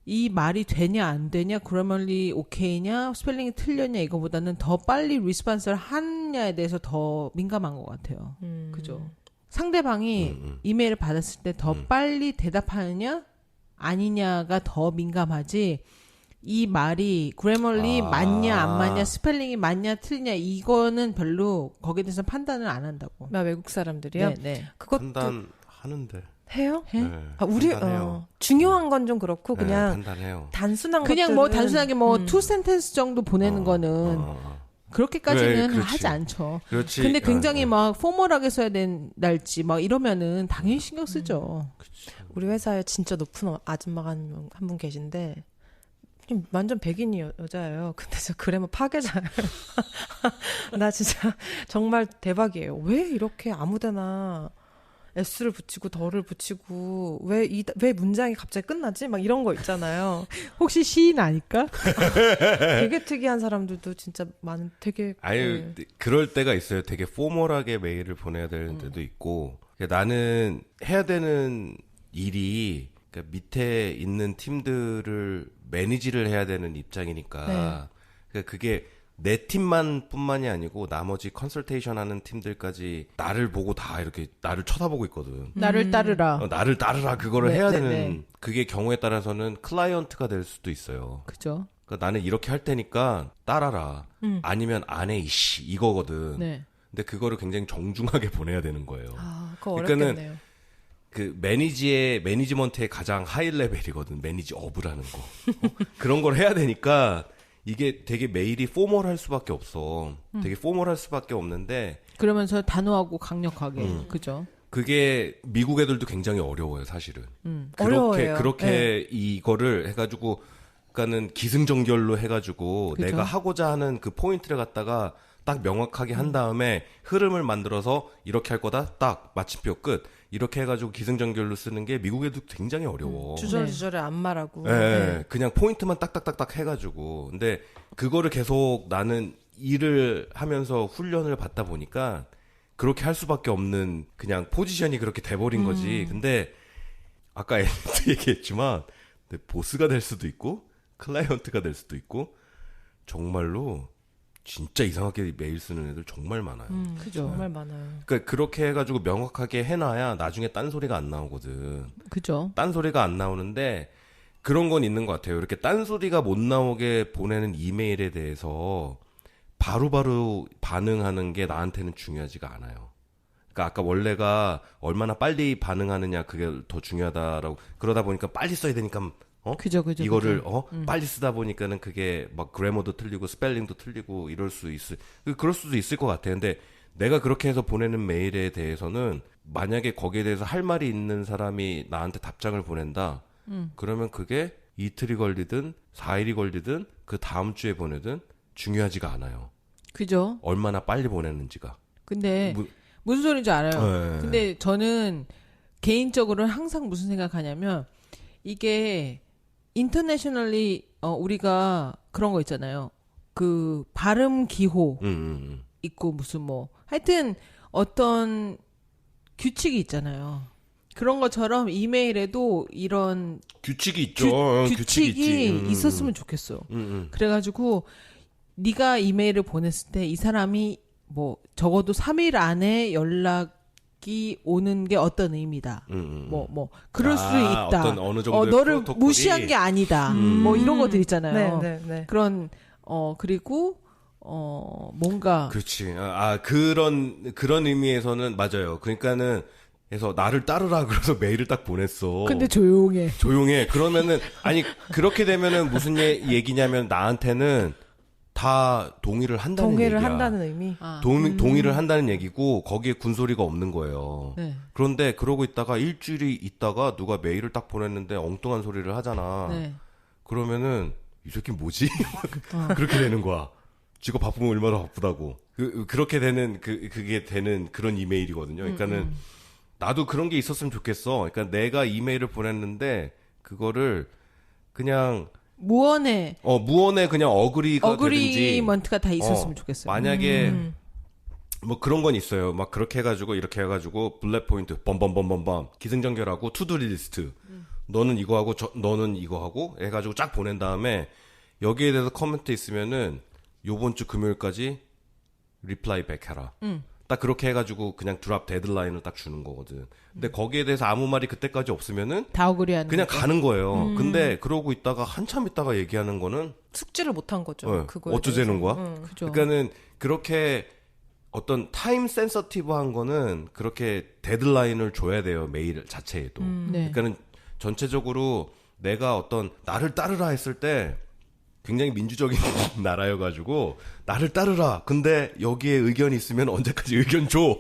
이 말이 되냐 안 되냐 그라머리 오케이냐 스펠링이 틀렸냐 이거보다는 더 빨리 리스폰스를 하느냐에 대해서 더 민감한 것 같아요. 그죠? 상대방이 이메일을 받았을 때 더 빨리 대답하느냐 아니냐가 더 민감하지 이 말이 그래머리 맞냐 안 맞냐 스펠링이 맞냐 틀리냐 이거는 별로 거기에 대해서 판단을 안 한다고. 외국 사람들이요? 네. 그것도 판단하는데. 해요? 네, 우리 중요한 건 좀 그렇고 그냥 판단해요. 단순한 그냥 것들은 뭐 단순하게 뭐 투 센텐스 정도 보내는 거는 그렇게까지는 그래, 하지 않죠. 그렇지. 근데 굉장히 막 포멀하게 써야 된달지 막 이러면은 당연히 신경 쓰죠. 우리 회사에 진짜 높은 아줌마가 한 분 계신데 완전 백인 여자예요. 근데 저 그래머 파괴자예요. 나 진짜 정말 대박이에요. 왜 이렇게 아무데나 S를 붙이고 덜을 붙이고 왜 문장이 갑자기 끝나지? 막 이런 거 있잖아요. 혹시 시인 아닐까? 되게 특이한 사람들도 진짜 많은 되게 아유 그럴 때가 있어요. 되게 포멀하게 메일을 보내야 되는 때도 있고 그러니까 나는 해야 되는 일이 그러니까 밑에 있는 팀들을 매니지를 해야 되는 입장이니까 그러니까 그게 내 팀만 뿐만이 아니고 나머지 컨설테이션 하는 팀들까지 나를 보고 다 이렇게 나를 쳐다보고 있거든. 나를 따르라. 나를 따르라 그거를 해야 되는 그게 경우에 따라서는 클라이언트가 될 수도 있어요. 그죠. 그러니까 나는 이렇게 할 테니까 따라라. 아니면 안 해 이씨 이거거든. 네. 근데 그거를 굉장히 정중하게 보내야 되는 거예요. 그거 어렵겠네요. 그 매니지먼트의 가장 하이 레벨이거든. 매니지 업이라는 거. 그런 걸 해야 되니까 이게 되게 메일이 포멀할 수밖에 없어. 되게 포멀할 수밖에 없는데 그러면서 단호하고 강력하게 그죠. 그게 미국 애들도 굉장히 어려워요, 사실은. 어려워요. 그렇게 이거를 해가지고 그러니까는 기승전결로 해가지고 그죠? 내가 하고자 하는 그 포인트를 갖다가 딱 명확하게 한 다음에 흐름을 만들어서 이렇게 할 거다. 딱 마침표 끝. 이렇게 해가지고 기승전결로 쓰는 게 미국 애도 굉장히 어려워. 주저주저를 안 말하고. 네. 그냥 포인트만 딱딱딱딱 해가지고. 근데 그거를 계속 나는 일을 하면서 훈련을 받다 보니까 그렇게 할 수밖에 없는 그냥 포지션이 그렇게 돼버린 거지. 근데 아까 애도 얘기했지만 보스가 될 수도 있고 클라이언트가 될 수도 있고 정말로 진짜 이상하게 메일 쓰는 애들 정말 많아요. 그죠. 정말 많아요. 그러니까 그렇게 해가지고 명확하게 해놔야 나중에 딴소리가 안 나오거든. 그죠. 딴소리가 안 나오는데 그런 건 있는 것 같아요. 이렇게 딴소리가 못 나오게 보내는 이메일에 대해서 바로바로 반응하는 게 나한테는 중요하지가 않아요. 그러니까 아까 원래가 얼마나 빨리 반응하느냐 그게 더 중요하다라고 그러다 보니까 빨리 써야 되니까 그죠. 이거를 빨리 쓰다 보니까는 그게 막 그래머도 틀리고 스펠링도 틀리고 그럴 수도 있을 것 같아요. 근데 내가 그렇게 해서 보내는 메일에 대해서는 만약에 거기에 대해서 할 말이 있는 사람이 나한테 답장을 보낸다. 그러면 그게 이틀이 걸리든 4일이 걸리든 그 다음 주에 보내든 중요하지가 않아요. 그죠. 얼마나 빨리 보냈는지가. 근데 무슨 소리인지 알아요. 네. 근데 저는 개인적으로는 항상 무슨 생각하냐면 이게 인터내셔널리 우리가 그런 거 있잖아요. 그 발음 기호 있고 무슨 뭐 하여튼 어떤 규칙이 있잖아요. 그런 것처럼 이메일에도 이런 규칙이 있죠. 규칙이 있었으면 좋겠어. 그래가지고 네가 이메일을 보냈을 때 이 사람이 뭐 적어도 3일 안에 연락이 오는 게 어떤 의미다. 뭐 그럴 수 있다. 어떤 어느 정도의 너를 프로토콜이... 무시한 게 아니다. 뭐 이런 것들 있잖아요. 네. 그런 그리고 뭔가 그렇지. 그런 의미에서는 맞아요. 그러니까는 그래서 나를 따르라 그래서 메일을 딱 보냈어. 근데 조용해. 그러면은 아니 그렇게 되면은 무슨 얘기냐면 나한테는 다 동의를 한다는 얘기야. 한다는 의미. 동의를 한다는 얘기고 거기에 군소리가 없는 거예요. 네. 그런데 그러고 있다가 일주일이 있다가 누가 메일을 딱 보냈는데 엉뚱한 소리를 하잖아. 네. 그러면은 이 새끼 뭐지? 그렇게 되는 거야. 지가 바쁘면 얼마나 바쁘다고. 그렇게 되는 그게 되는 그런 이메일이거든요. 그러니까는 나도 그런 게 있었으면 좋겠어. 그러니까 내가 이메일을 보냈는데 그거를 그냥 무언에 그냥 어그리먼트가 다 있었으면 좋겠어요. 만약에 뭐 그런 건 있어요. 막 그렇게 해가지고 이렇게 해가지고 블랙 포인트 범범범범범 기승전결하고 투두 리스트. 너는 이거 하고 너는 이거 하고 해가지고 쫙 보낸 다음에 여기에 대해서 코멘트 있으면은 요번 주 금요일까지 리플라이 백 해라. 딱 그렇게 해가지고 그냥 드랍 데드라인을 딱 주는 거거든. 근데 거기에 대해서 아무 말이 그때까지 없으면은 다 어그리하는 그냥 거죠. 가는 거예요. 근데 그러고 있다가 한참 있다가 얘기하는 거는 숙지를 못한 거죠. 그거에 어쩌자는 거야? 그죠. 그러니까는 그렇게 어떤 타임 센서티브한 거는 그렇게 데드라인을 줘야 돼요. 메일 자체에도. 네. 그러니까는 전체적으로 내가 어떤 나를 따르라 했을 때 굉장히 민주적인 나라여가지고 나를 따르라. 근데 여기에 의견이 있으면 언제까지 의견 줘.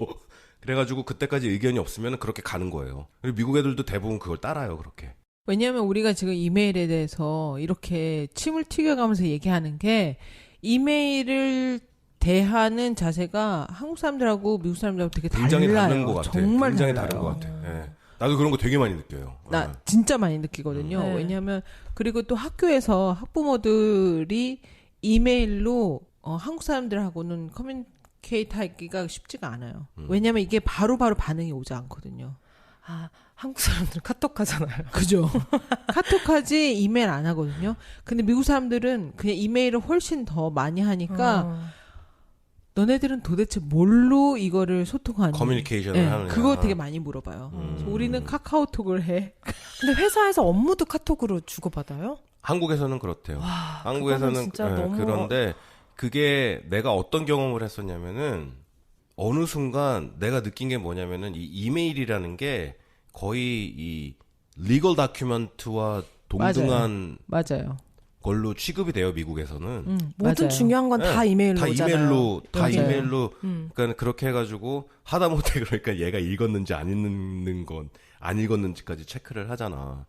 그래가지고 그때까지 의견이 없으면 그렇게 가는 거예요. 그리고 미국 애들도 대부분 그걸 따라요. 그렇게. 왜냐하면 우리가 지금 이메일에 대해서 이렇게 침을 튀겨가면서 얘기하는 게 이메일을 대하는 자세가 한국 사람들하고 미국 사람들하고 되게 굉장히 달라요. 다른 것 같아요. 정말 굉장히 달라요. 다른 것 같아요. 예. 나도 그런 거 되게 많이 느껴요. 나 진짜 많이 느끼거든요. 네. 왜냐하면 그리고 또 학교에서 학부모들이 이메일로 한국 사람들하고는 커뮤니케이트 하기가 쉽지가 않아요. 왜냐하면 이게 바로바로 반응이 오지 않거든요. 아, 한국 사람들은 카톡 하잖아요. 그죠? 카톡하지 이메일 안 하거든요. 근데 미국 사람들은 그냥 이메일을 훨씬 더 많이 하니까 너네들은 도대체 뭘로 이거를 소통하니? 커뮤니케이션을 하느냐. 그거 되게 많이 물어봐요. 그래서 우리는 카카오톡을 해. 근데 회사에서 업무도 카톡으로 주고받아요? 한국에서는 그렇대요. 와, 한국에서는 진짜 너무 그런데 그게 내가 어떤 경험을 했었냐면은 어느 순간 내가 느낀 게 뭐냐면은 이 이메일이라는 게 거의 이 리걸 다큐멘트와 동등한 맞아요. 걸로 취급이 돼요, 미국에서는. 모든 맞아요. 중요한 건 다 이메일로 다 오잖아요. 다 맞아요. 이메일로. 그러니까 그렇게 해가지고 하다못해 그러니까 얘가 읽었는지 안 읽었는지까지 체크를 하잖아.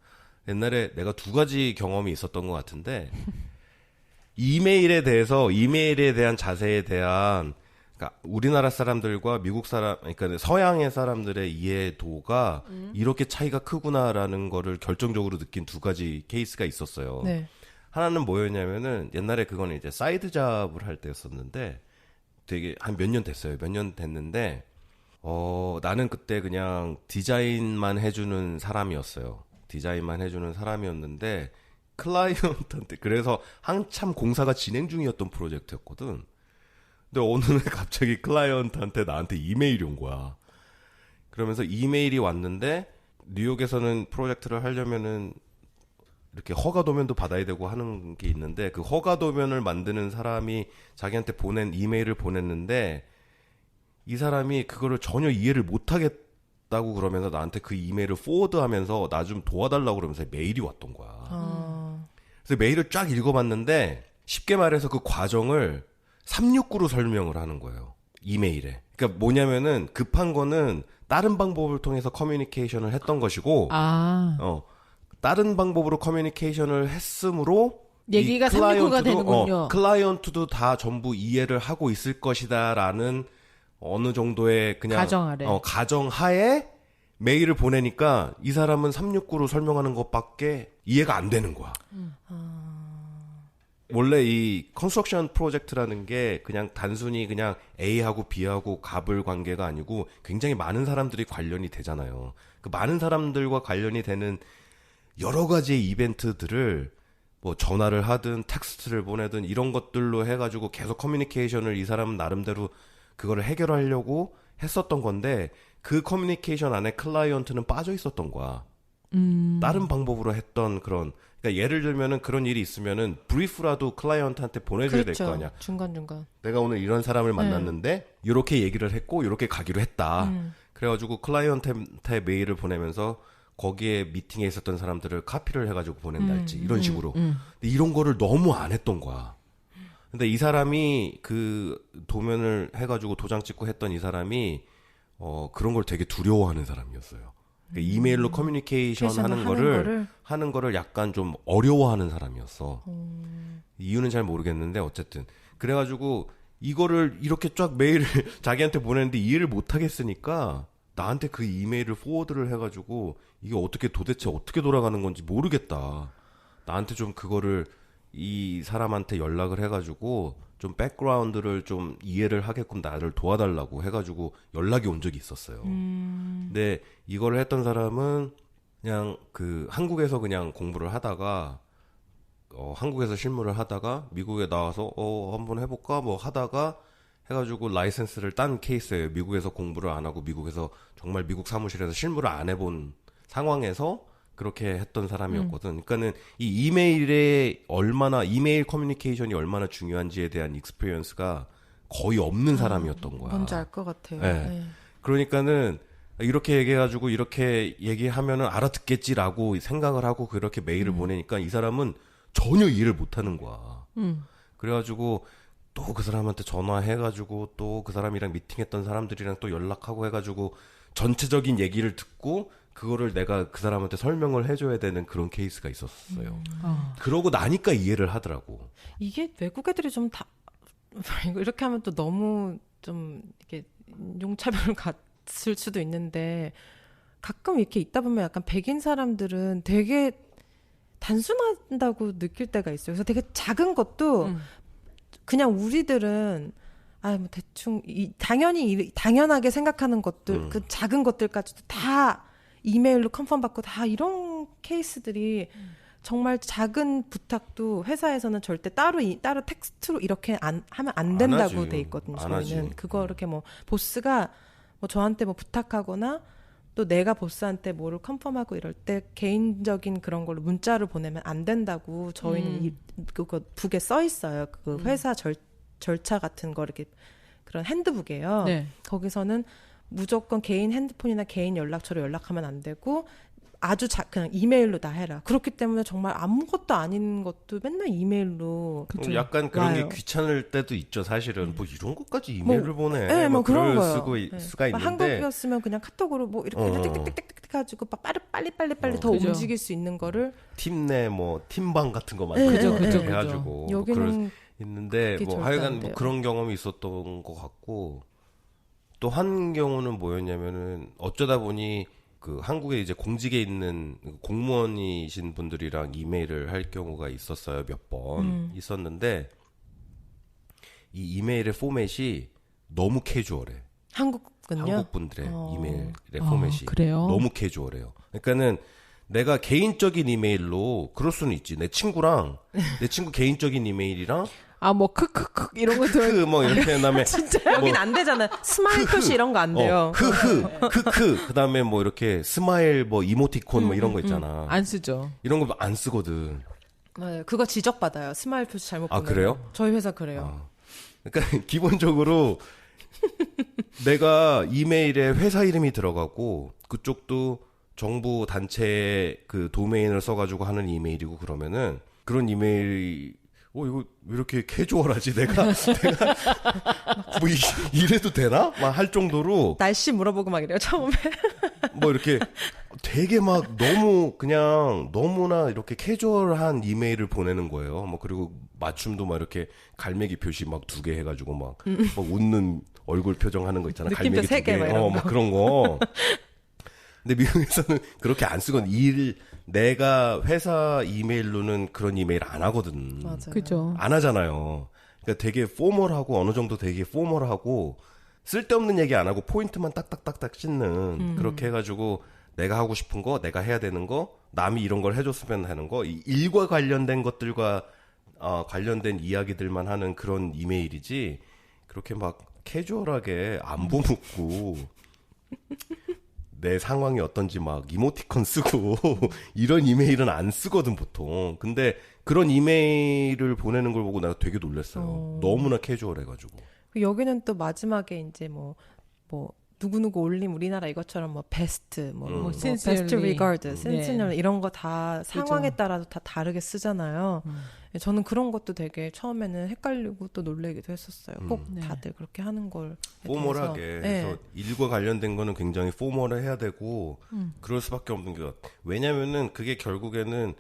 옛날에 내가 두 가지 경험이 있었던 것 같은데 이메일에 대한 자세에 대한 그러니까 우리나라 사람들과 미국 사람, 그러니까 서양의 사람들의 이해도가 이렇게 차이가 크구나라는 거를 결정적으로 느낀 두 가지 케이스가 있었어요. 네. 하나는 뭐였냐면은 옛날에 그거는 이제 사이드 잡을 할 때였었는데 되게 한 몇 년 됐어요. 몇 년 됐는데 나는 그때 그냥 디자인만 해주는 사람이었어요. 디자인만 해주는 사람이었는데 클라이언트한테 그래서 한참 공사가 진행 중이었던 프로젝트였거든. 근데 어느 날 갑자기 클라이언트한테 나한테 이메일이 온 거야. 그러면서 이메일이 왔는데 뉴욕에서는 프로젝트를 하려면은 이렇게 허가도면도 받아야 되고 하는 게 있는데 그 허가도면을 만드는 사람이 자기한테 보낸 이메일을 보냈는데 이 사람이 그거를 전혀 이해를 못하겠다고 그러면서 나한테 그 이메일을 포워드하면서 나 좀 도와달라고 그러면서 메일이 왔던 거야. 그래서 메일을 쫙 읽어봤는데 쉽게 말해서 그 과정을 369로 설명을 하는 거예요. 이메일에. 그러니까 뭐냐면은 급한 거는 다른 방법을 통해서 커뮤니케이션을 했던 것이고 다른 방법으로 커뮤니케이션을 했으므로 얘기가 369가 되는군요. 클라이언트도 다 전부 이해를 하고 있을 것이다라는 어느 정도의 그냥 가정하에 메일을 보내니까 이 사람은 369로 설명하는 것밖에 이해가 안 되는 거야. 원래 이 컨스트럭션 프로젝트라는 게 그냥 단순히 그냥 A하고 B하고 갑을 관계가 아니고 굉장히 많은 사람들이 관련이 되잖아요. 그 많은 사람들과 관련이 되는 여러 가지의 이벤트들을 뭐 전화를 하든 텍스트를 보내든 이런 것들로 해가지고 계속 커뮤니케이션을 이 사람은 나름대로 그거를 해결하려고 했었던 건데 그 커뮤니케이션 안에 클라이언트는 빠져 있었던 거야. 다른 방법으로 했던 그런 그러니까 예를 들면은 그런 일이 있으면은 브리프라도 클라이언트한테 보내줘야 될 거 아니야. 중간중간. 내가 오늘 이런 사람을 만났는데 이렇게 얘기를 했고 이렇게 가기로 했다. 그래가지고 클라이언트한테 메일을 보내면서 거기에 미팅에 있었던 사람들을 카피를 해가지고 보낸달지 이런 식으로. 근데 이런 거를 너무 안 했던 거야. 근데 이 사람이 그 도면을 해가지고 도장 찍고 했던 이 사람이 그런 걸 되게 두려워하는 사람이었어요. 그러니까 이메일로 커뮤니케이션 하는 거를 약간 좀 어려워하는 사람이었어. 이유는 잘 모르겠는데 어쨌든 그래가지고 이거를 이렇게 쫙 메일을 자기한테 보냈는데 이해를 못 하겠으니까 나한테 그 이메일을 포워드를 해가지고 이게 도대체 어떻게 돌아가는 건지 모르겠다. 나한테 좀 그거를 이 사람한테 연락을 해가지고 좀 백그라운드를 좀 이해를 하게끔 나를 도와달라고 해가지고 연락이 온 적이 있었어요. 근데 이거를 했던 사람은 그냥 그 한국에서 그냥 공부를 하다가 한국에서 실무를 하다가 미국에 나와서 한번 해볼까 뭐 하다가 해가지고 라이센스를 딴 케이스예요. 미국에서 공부를 안 하고 미국에서 정말 미국 사무실에서 실무를 안 해본 상황에서 그렇게 했던 사람이었거든. 그러니까는 이 이메일 커뮤니케이션이 얼마나 중요한지에 대한 익스피리언스가 거의 없는 사람이었던 거야. 뭔지 알 것 같아요. 네. 네. 그러니까는 이렇게 얘기해가지고 이렇게 얘기하면은 알아듣겠지라고 생각을 하고 그렇게 메일을 보내니까 이 사람은 전혀 이해를 못하는 거야. 그래가지고 또 그 사람한테 전화해가지고 또 그 사람이랑 미팅했던 사람들이랑 또 연락하고 해가지고 전체적인 얘기를 듣고 그거를 내가 그 사람한테 설명을 해줘야 되는 그런 케이스가 있었어요. 그러고 나니까 이해를 하더라고. 이게 외국 애들이 좀 다 이렇게 하면 또 너무 좀 이렇게 용차별을 갖을 수도 있는데 가끔 이렇게 있다 보면 약간 백인 사람들은 되게 단순하다고 느낄 때가 있어요. 그래서 되게 작은 것도 그냥 우리들은 뭐 대충 당연하게 생각하는 것들 그 작은 것들까지도 다 이메일로 컨펌 받고 다 이런 케이스들이 정말 작은 부탁도 회사에서는 절대 따로 텍스트로 이렇게 하면 안 된다고 돼 있거든요. 저희는 그거 이렇게 뭐 보스가 뭐 저한테 뭐 부탁하거나 또 내가 보스한테 뭐를 컨펌하고 이럴 때 개인적인 그런 걸로 문자를 보내면 안 된다고 저희는 그거 북에 써 있어요. 그 회사 절차 같은 거 이렇게 그런 핸드북이에요. 네. 거기서는 무조건 개인 핸드폰이나 개인 연락처로 연락하면 안 되고 아주 그냥 이메일로 다 해라. 그렇기 때문에 정말 아무것도 아닌 것도 맨날 이메일로 약간 그런 와요. 게 귀찮을 때도 있죠. 사실은 뭐 이런 것까지 이메일을 보내. 네, 뭐 그런 거요. 수가 있는데 한국이었으면 그냥 카톡으로 뭐 이렇게 띡띡띡띡 가지고 빨리 더 그죠. 움직일 수 있는 거를 팀 내 뭐 팀방 같은 거 만들고 그죠. 해가지고 여기는 있는데 뭐 하여간 뭐 그런 경험이 있었던 것 같고 또 한 경우는 뭐였냐면은 어쩌다 보니 그 한국에 이제 공직에 있는 공무원이신 분들이랑 이메일을 할 경우가 있었어요. 몇 번 있었는데 이 이메일의 포맷이 너무 캐주얼해. 한국 분들의 이메일의 포맷이 그래요? 너무 캐주얼해요. 그러니까는 내가 개인적인 이메일로 그럴 수는 있지. 내 친구 개인적인 이메일이랑 뭐 크크크 이런 거 들어 뭐 이렇게 그다음에 진짜 여긴 안 되잖아. 스마일 표시 이런 거 안 돼요. 크크 그다음에 뭐 이렇게 스마일 뭐 이모티콘 뭐 이런 거 있잖아. 안 쓰죠. 이런 거 안 쓰거든. 네, 그거 지적받아요. 스마일 표시 잘못 보내면. 그래요? 저희 회사 그래요. 그러니까 기본적으로 내가 이메일에 회사 이름이 들어가고 그쪽도 정부 단체 그 도메인을 써가지고 하는 이메일이고 그러면은 그런 이메일 이거 왜 이렇게 캐주얼하지? 내가 뭐 이래도 되나? 막 할 정도로 날씨 물어보고 막 이래요 처음에. 뭐 이렇게 되게 막 너무나 이렇게 캐주얼한 이메일을 보내는 거예요. 뭐 그리고 맞춤도 막 이렇게 갈매기 표시 막 2개 해가지고 막 웃는 얼굴 표정 하는 거 있잖아. 느낌표 갈매기 2개, 막 그런 거. 근데 미국에서는 그렇게 안 쓰거든. 내가 회사 이메일로는 그런 이메일 안 하거든. 맞아요. 그죠. 안 하잖아요. 그러니까 되게 포멀하고 어느 정도 되게 포멀하고 쓸데없는 얘기 안 하고 포인트만 딱딱딱딱 찢는 그렇게 해가지고 내가 하고 싶은 거, 내가 해야 되는 거, 남이 이런 걸 해줬으면 하는 거, 일과 관련된 것들과 관련된 이야기들만 하는 그런 이메일이지 그렇게 막 캐주얼하게 안부 묻고 내 상황이 어떤지 막 이모티콘 쓰고 이런 이메일은 안 쓰거든 보통. 근데 그런 이메일을 보내는 걸 보고 내가 되게 놀랐어요. 너무나 캐주얼해가지고. 여기는 또 마지막에 이제 뭐 누구누구 올림 우리나라 이것처럼 뭐 베스트, 뭐 베스트 sincerely. 리가드, sincerely 이런 거 다 상황에 그죠. 따라서 다 다르게 쓰잖아요. 저는 그런 것도 되게 처음에는 헷갈리고 또 놀래기도 했었어요. 꼭 다들 그렇게 하는 걸 포멀하게. 그래서 일과 관련된 거는 굉장히 포멀해야 되고 그럴 수밖에 없는 게 왜냐면은 그게 결국에는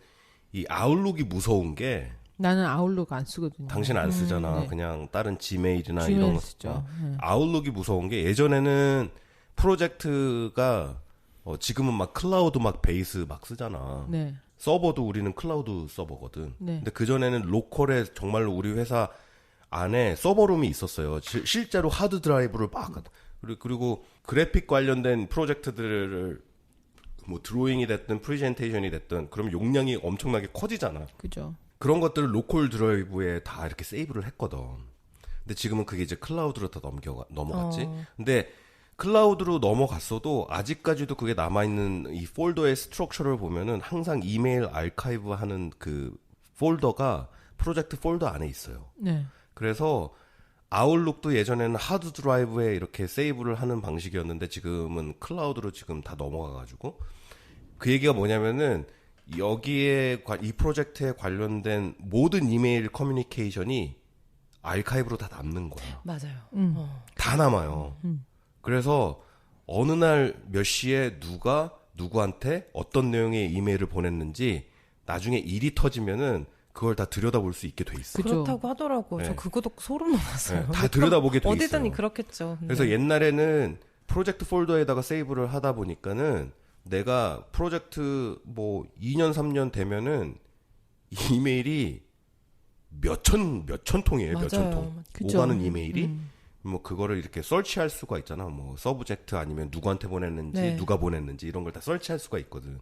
이 아웃룩이 무서운 게 나는 아웃룩 안 쓰거든요. 당신 안 쓰잖아. 네. 그냥 다른 지메일이나 지메일 이런 거 쓰죠. 아웃룩이 무서운 게 예전에는 프로젝트가 지금은 막 클라우드 막 베이스 막 쓰잖아. 네. 서버도 우리는 클라우드 서버거든. 네. 근데 그전에는 로컬에 정말로 우리 회사 안에 서버룸이 있었어요. 실제로 하드 드라이브를 막 그리고 그래픽 관련된 프로젝트들을 뭐 드로잉이 됐든 프레젠테이션이 됐든 그럼 용량이 엄청나게 커지잖아. 그죠. 그런 것들을 로컬 드라이브에 다 이렇게 세이브를 했거든. 근데 지금은 그게 이제 클라우드로 다 넘어갔지. 근데 클라우드로 넘어갔어도 아직까지도 그게 남아있는 이 폴더의 스트럭처를 보면은 항상 이메일 아카이브 하는 그 폴더가 프로젝트 폴더 안에 있어요. 네. 그래서 아웃룩도 예전에는 하드 드라이브에 이렇게 세이브를 하는 방식이었는데 지금은 클라우드로 지금 다 넘어가가지고 그 얘기가 뭐냐면은 여기에 이 프로젝트에 관련된 모든 이메일 커뮤니케이션이 아카이브로 다 남는 거야. 맞아요. 다 남아요. 그래서 어느 날 몇 시에 누가 누구한테 어떤 내용의 이메일을 보냈는지 나중에 일이 터지면은 그걸 다 들여다볼 수 있게 돼 있어요. 그렇다고 하더라고요. 네. 저 그거 듣고 소름 돋았어요. 네, 다 들여다보게 돼 있어요. 어디든지 그렇겠죠. 그래서 옛날에는 프로젝트 폴더에다가 세이브를 하다 보니까는 내가 프로젝트 뭐 2년 3년 되면은 이메일이 몇천 통이에요. 몇천 통. 그쵸. 오가는 이메일이 뭐 그거를 이렇게 설치할 수가 있잖아. 뭐 서브젝트 아니면 누구한테 보냈는지 네. 누가 보냈는지 이런 걸 다 설치할 수가 있거든.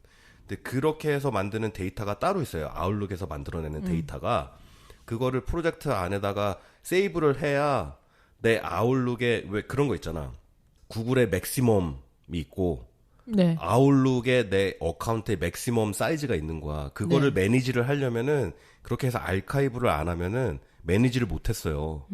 근데 그렇게 해서 만드는 데이터가 따로 있어요. 아웃룩에서 만들어내는 데이터가 그거를 프로젝트 안에다가 세이브를 해야 내 아웃룩에 왜 그런 거 있잖아. 구글의 맥시멈이 있고 네. 아웃룩에 내 어카운트에 맥시멈 사이즈가 있는 거야. 그거를 매니지를 하려면은 그렇게 해서 아카이브를 안 하면은 매니지를 못 했어요.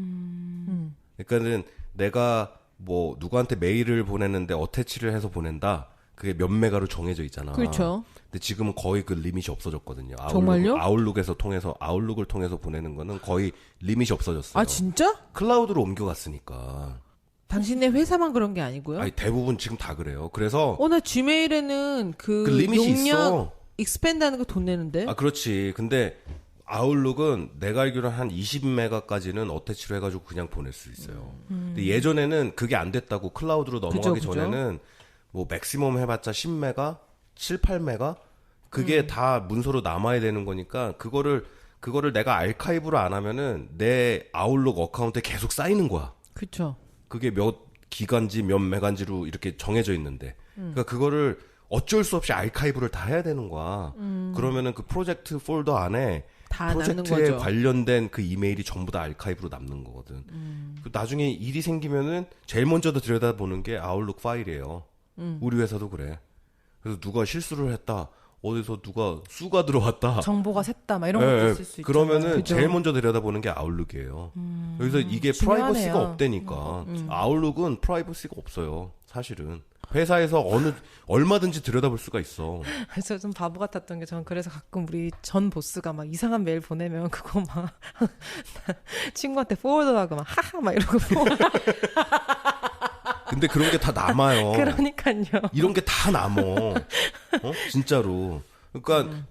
그러니까는 내가 뭐 누구한테 메일을 보냈는데 어태치를 해서 보낸다. 그게 몇 메가로 정해져 있잖아. 그렇죠. 근데 지금은 거의 그 리밋이 없어졌거든요. 정말요? 아웃룩을 통해서 보내는 거는 거의 리밋이 없어졌어요. 아 진짜? 클라우드로 옮겨갔으니까. 당신네 회사만 그런 게 아니고요? 아니 대부분 지금 다 그래요. 그래서 나 지메일에는 그 리밋이 용량 있어. 익스펜드하는 거 돈 내는데? 아 그렇지. 근데 아웃룩은 내가 알기로는 한 20메가까지는 어태치로 해가지고 그냥 보낼 수 있어요. 근데 예전에는 그게 안 됐다고 클라우드로 넘어가기 그죠. 전에는 뭐 맥시멈 해봤자 10메가, 7, 8메가 그게 다 문서로 남아야 되는 거니까 그거를 내가 아카이브를 안 하면은 내 아웃룩 어카운트에 계속 쌓이는 거야. 그렇죠. 그게 몇 기간지 몇 메간지로 이렇게 정해져 있는데 그러니까 그거를 어쩔 수 없이 아카이브를 다 해야 되는 거야. 그러면은 그 프로젝트 폴더 안에 다 남는 프로젝트에 거죠. 관련된 그 이메일이 전부 다 아카이브로 남는 거거든. 그 나중에 일이 생기면은 제일 먼저 들여다보는 게 아웃룩 파일이에요. 우리 회사도 그래. 그래서 누가 실수를 했다. 어디서 누가 수가 들어왔다. 정보가 샜다. 막 이런 것도 있을 수 있죠. 그러면은 그죠. 제일 먼저 들여다보는 게 아웃룩이에요. 여기서 이게 중요하네요. 프라이버시가 없다니까. 아웃룩은 프라이버시가 없어요. 사실은. 회사에서 얼마든지 들여다볼 수가 있어. 그래서 좀 바보 같았던 게 저는 그래서 가끔 우리 전 보스가 막 이상한 메일 보내면 그거 막 친구한테 포워드하고 막 하하 막 이러고 근데 그런 게 다 남아요. 그러니까요. 이런 게 다 남어. 진짜로. 그러니까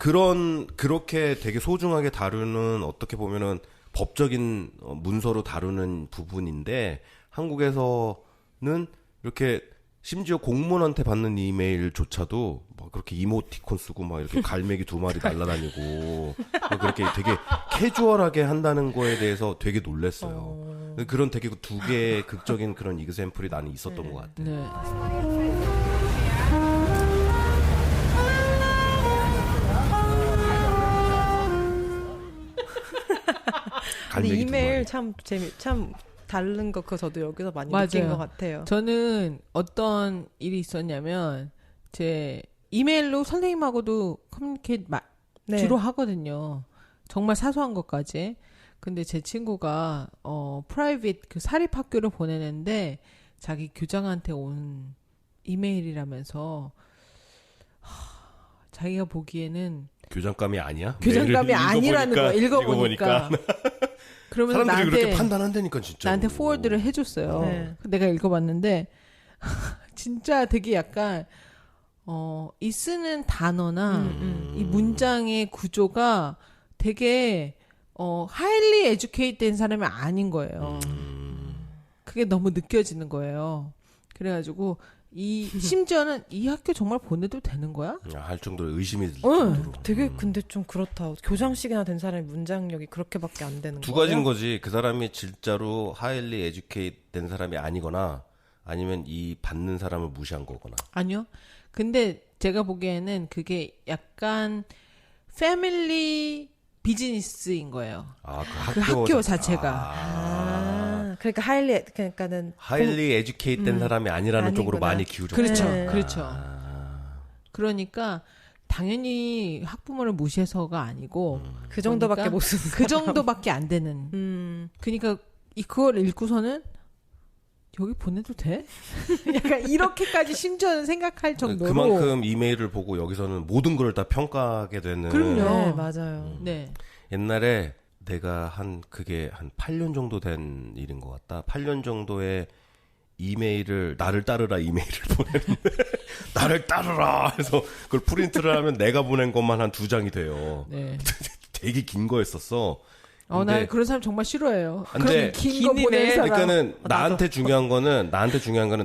그렇게 되게 소중하게 다루는 어떻게 보면은 법적인 문서로 다루는 부분인데 한국에서는 이렇게 심지어 공무원한테 받는 이메일조차도 막 그렇게 이모티콘 쓰고 막 이렇게 갈매기 2마리 날아다니고 막 그렇게 되게 캐주얼하게 한다는 거에 대해서 되게 놀랬어요. 그런 되게 두 개의 극적인 그런 이그샘플이 나는 있었던 것 같아요. 네. 근데 갈매기 이메일 2마리. 참 다른 거 그거 저도 여기서 많이 맞아요. 느낀 것 같아요. 저는 어떤 일이 있었냐면 제 이메일로 선생님하고도 커뮤니케이트 네. 주로 하거든요. 정말 사소한 것까지. 근데 제 친구가 프라이빗 그 사립학교를 보내는데 자기 교장한테 온 이메일이라면서 자기가 보기에는 교장감이 아니야? 교장감이 아니라는 거야. 읽어보니까. 그러면 사람들이 나한테 그렇게 판단한다니까 진짜. 나한테 포워드를 해줬어요. 네. 내가 읽어봤는데 진짜 되게 약간 이 쓰는 단어나 이 문장의 구조가 되게 highly educated 된 사람이 아닌 거예요. 그게 너무 느껴지는 거예요. 그래가지고 심지어는 이 학교 정말 보내도 되는 거야? 할 정도로 의심이 들 정도로. 되게 근데 좀 그렇다. 교장식이나 된 사람의 문장력이 그렇게밖에 안 되는 거예요. 두 가지인 거지. 그 사람이 진짜로 하일리 에듀케이트 된 사람이 아니거나 아니면 이 받는 사람을 무시한 거거나. 아니요. 근데 제가 보기에는 그게 약간 패밀리 비즈니스인 거예요. 그 학교 자체가. 그러니까 그러니까는 하일리 에듀케이트 된 사람이 아니라는 쪽으로 많이 기울었죠. 그렇죠. 그렇죠. 그러니까 당연히 학부모를 무시해서가 아니고 그 정도밖에 못 쓰는 그 정도밖에 안 되는. 그러니까 그걸 읽고서는 여기 보내도 돼? 약간 이렇게까지 심지어는 생각할 정도로. 그만큼 이메일을 보고 여기서는 모든 걸 다 평가하게 되는. 그럼요. 네, 맞아요. 네. 옛날에 내가 그게 한 8년 정도 된 일인 것 같다. 8년 정도의 나를 따르라 이메일을 보냈는데, 나를 따르라 해서 그걸 프린트를 하면 내가 보낸 것만 한 2장이 돼요. 네. 되게 긴 거였었어. 나 그런 사람 정말 싫어해요. 근데 긴거 보내는 사람. 그러니까는 나한테 중요한 거는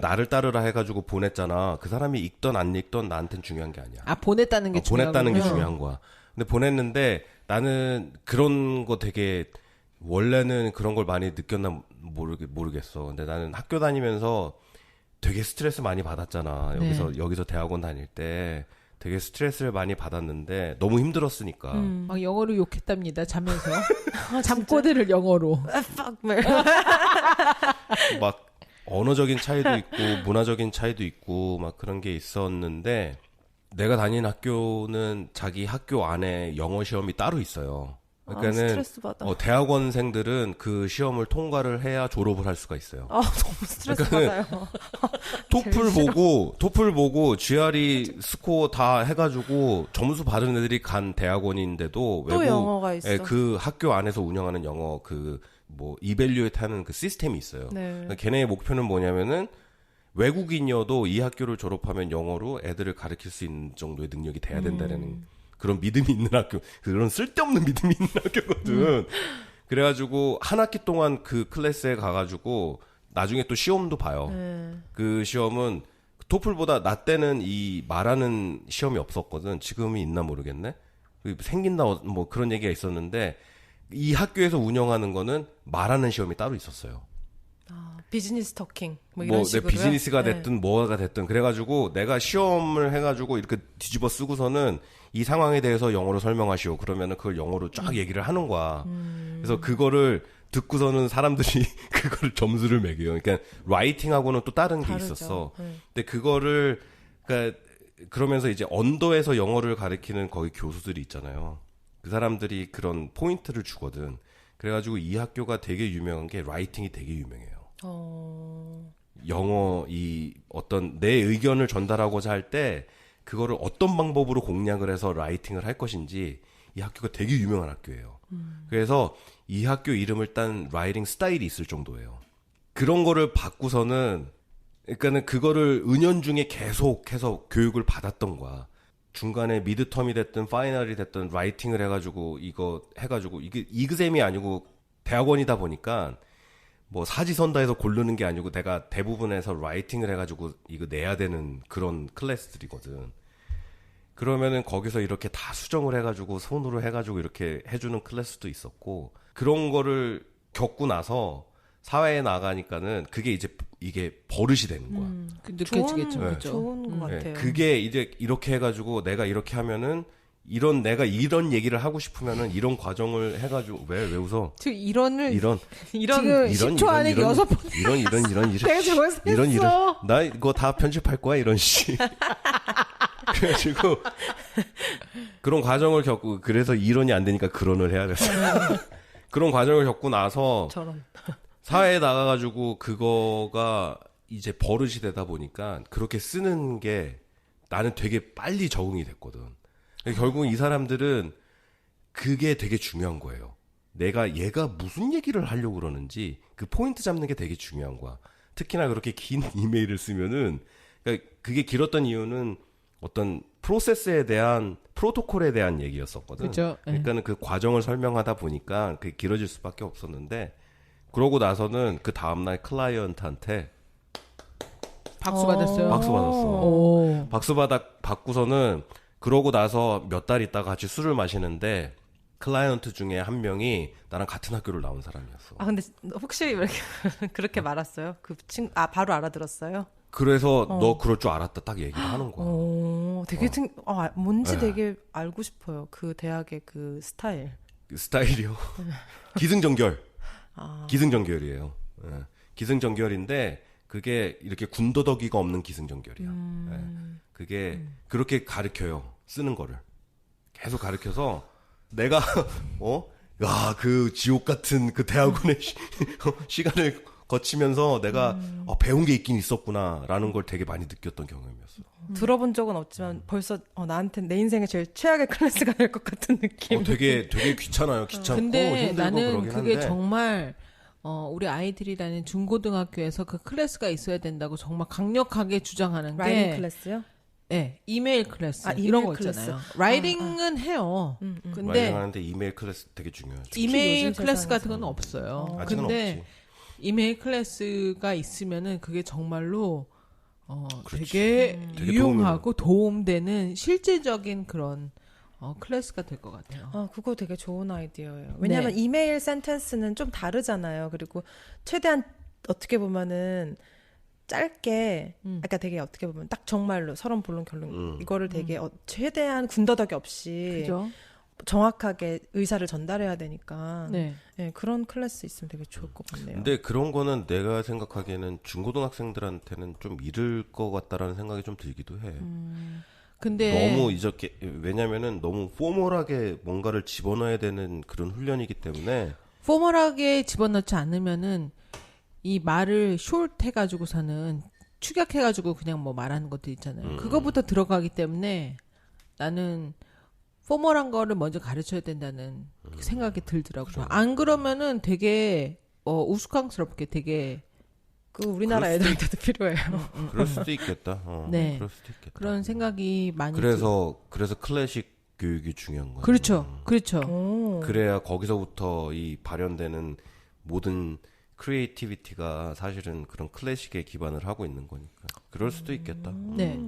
나를 따르라 해가지고 보냈잖아. 그 사람이 읽던 안 읽던 나한테는 중요한 게 아니야. 보냈다는 게 보냈다는 게 중요한 거야. 근데 보냈는데 나는 그런 거 되게 원래는 그런 걸 많이 느꼈나 모르겠어. 근데 나는 학교 다니면서 되게 스트레스 많이 받았잖아. 여기서 대학원 다닐 때 되게 스트레스를 많이 받았는데 너무 힘들었으니까. 막 영어로 욕했답니다. 자면서. 잠꼬대를 영어로. 막 언어적인 차이도 있고 문화적인 차이도 있고 막 그런 게 있었는데 내가 다니는 학교는 자기 학교 안에 영어 시험이 따로 있어요. 그러니까는 스트레스 받아. 대학원생들은 그 시험을 통과를 해야 졸업을 할 수가 있어요. 너무 스트레스 받아요. 토플 보고 GRE 스코어 다 해가지고 점수 받은 애들이 간 대학원인데도 또 영어가 있어. 그 학교 안에서 운영하는 영어 이밸류에이트 하는 그 시스템이 있어요. 네. 그러니까 걔네의 목표는 뭐냐면은 외국인이어도 이 학교를 졸업하면 영어로 애들을 가르칠 수 있는 정도의 능력이 돼야 된다라는 그런 믿음이 있는 학교, 그런 쓸데없는 믿음이 있는 학교거든. 그래가지고 한 학기 동안 그 클래스에 가가지고 나중에 또 시험도 봐요. 그 시험은 토플보다 나 때는 이 말하는 시험이 없었거든. 지금이 있나 모르겠네. 생긴다 뭐 그런 얘기가 있었는데 이 학교에서 운영하는 거는 말하는 시험이 따로 있었어요. 비즈니스 터킹 뭐 이런 식으로요? 비즈니스가 됐든 뭐가 됐든 그래가지고 내가 시험을 해가지고 이렇게 뒤집어 쓰고서는 이 상황에 대해서 영어로 설명하시오. 그러면은 그걸 영어로 쫙 얘기를 하는 거야. 그래서 그거를 듣고서는 사람들이 그걸 점수를 매겨요. 그러니까 라이팅하고는 또 다른 게 있었어. 근데 그러면서 이제 언더에서 영어를 가르치는 거기 교수들이 있잖아요. 그 사람들이 그런 포인트를 주거든. 그래가지고 이 학교가 되게 유명한 게 라이팅이 되게 유명해요. 영어 어떤 내 의견을 전달하고자 할 때 그거를 어떤 방법으로 공략을 해서 라이팅을 할 것인지 이 학교가 되게 유명한 학교예요. 그래서 이 학교 이름을 딴 라이팅 스타일이 있을 정도예요. 그런 거를 받고서는 그러니까는 그거를 은연중에 계속해서 교육을 받았던 거야. 중간에 미드텀이 됐든 파이널이 됐든 라이팅을 해가지고 이게 이그셈이 아니고 대학원이다 보니까 뭐 사지선다해서 고르는 게 아니고 내가 대부분에서 라이팅을 해가지고 이거 내야 되는 그런 클래스들이거든. 그러면은 거기서 이렇게 다 수정을 해가지고 손으로 해가지고 이렇게 해주는 클래스도 있었고 그런 거를 겪고 나서 사회에 나가니까는 그게 이게 버릇이 되는 거야. 느껴지겠죠. 그렇죠. 좋은 것 같아요. 그게 이제 이렇게 해가지고 내가 이렇게 하면은 내가 이런 얘기를 하고 싶으면은 이런 과정을 해가지고 왜 웃어? 지금 이런 지금 10초 안에 6번 이런 나 이거 다 편집할 거야 이런 씨. 그래가지고 그런 과정을 겪고 그래서 이론이 안 되니까 그론을 해야 됐어. 그런 과정을 겪고 나서 사회에 나가가지고 그거가 이제 버릇이 되다 보니까 그렇게 쓰는 게 나는 되게 빨리 적응이 됐거든. 결국 이 사람들은 그게 되게 중요한 거예요. 얘가 무슨 얘기를 하려고 그러는지 그 포인트 잡는 게 되게 중요한 거야. 특히나 그렇게 긴 이메일을 쓰면은, 그러니까 그게 길었던 이유는 어떤 프로세스에 대한, 프로토콜에 대한 얘기였었거든. 그렇죠. 그러니까는 그 과정을 설명하다 보니까 그게 길어질 수밖에 없었는데, 그러고 나서는 그 다음날 클라이언트한테 박수 받았어요. 박수 받았어. 오. 박수 받고서는 그러고 나서 몇 달 있다가 같이 술을 마시는데 클라이언트 중에 한 명이 나랑 같은 학교를 나온 사람이었어. 아, 근데 혹시 이렇게 그렇게 말았어요? 바로 알아들었어요? 그래서 너 그럴 줄 알았다 딱 얘기를 하는 거야. 오, 되게 뭔지 되게 알고 싶어요. 그 대학의 그 스타일. 그 스타일이요. 기승전결. 기승전결이에요. 예. 기승전결인데 그게 이렇게 군더더기가 없는 기승전결이야. 예. 그게 그렇게 가르쳐요. 쓰는 거를. 계속 가르쳐서 내가 그 지옥 같은 그 대학원의 시간을 거치면서 내가 배운 게 있긴 있었구나라는 걸 되게 많이 느꼈던 경험이었어. 들어본 적은 없지만 벌써 나한테 내 인생의 제일 최악의 클래스가 될 것 같은 느낌. 되게 귀찮아요. 귀찮고 근데 힘들고 나는 그러긴 그게 한데. 정말 우리 아이들이라는 중고등학교에서 그 클래스가 있어야 된다고 정말 강력하게 주장하는 게 라이팅 클래스요? 네, 이메일 클래스 이메일 이런 거 클래스. 있잖아요. 라이팅은 해요. 근데 라이팅 하는데 이메일 클래스 되게 중요하죠. 이메일 요즘 클래스 세상에서. 같은 건 없어요. 아직은 근데 없지. 이메일 클래스가 있으면은 그게 정말로 그렇지. 되게 되게 유용하고 도움되는 실제적인 그런 클래스가 될 것 같아요. 그거 되게 좋은 아이디어예요. 왜냐하면 이메일 센텐스는 좀 다르잖아요. 그리고 최대한 어떻게 보면은 짧게, 그러니까 되게 어떻게 보면 딱 정말로 서론 본론 결론 이거를 되게 최대한 군더더기 없이 그죠? 정확하게 의사를 전달해야 되니까 네. 그런 클래스 있으면 되게 좋을 것 같네요. 근데 그런 거는 내가 생각하기에는 중고등학생들한테는 좀 이를 것 같다라는 생각이 좀 들기도 해. 근데 너무 이렇게 왜냐면은 너무 포멀하게 뭔가를 집어넣어야 되는 그런 훈련이기 때문에 포멀하게 집어넣지 않으면은 이 말을 숄트 해가지고서는 축약해가지고 그냥 뭐 말하는 것도 있잖아요. 그거부터 들어가기 때문에 나는 포멀한 거를 먼저 가르쳐야 된다는 생각이 들더라고요. 그래. 안 그러면은 되게 우스꽝스럽게 되게 그 우리나라 그럴 수도 애들한테도 필요해요. 그럴 수도 있겠다. 네. 그럴 수도 있겠다. 그런 생각이 많이 그래서 클래식 교육이 중요한 거예요. 그렇죠. 그렇죠. 그래야 거기서부터 이 발현되는 모든 크리에이티비티가 사실은 그런 클래식에 기반을 하고 있는 거니까. 그럴 수도 있겠다. 네.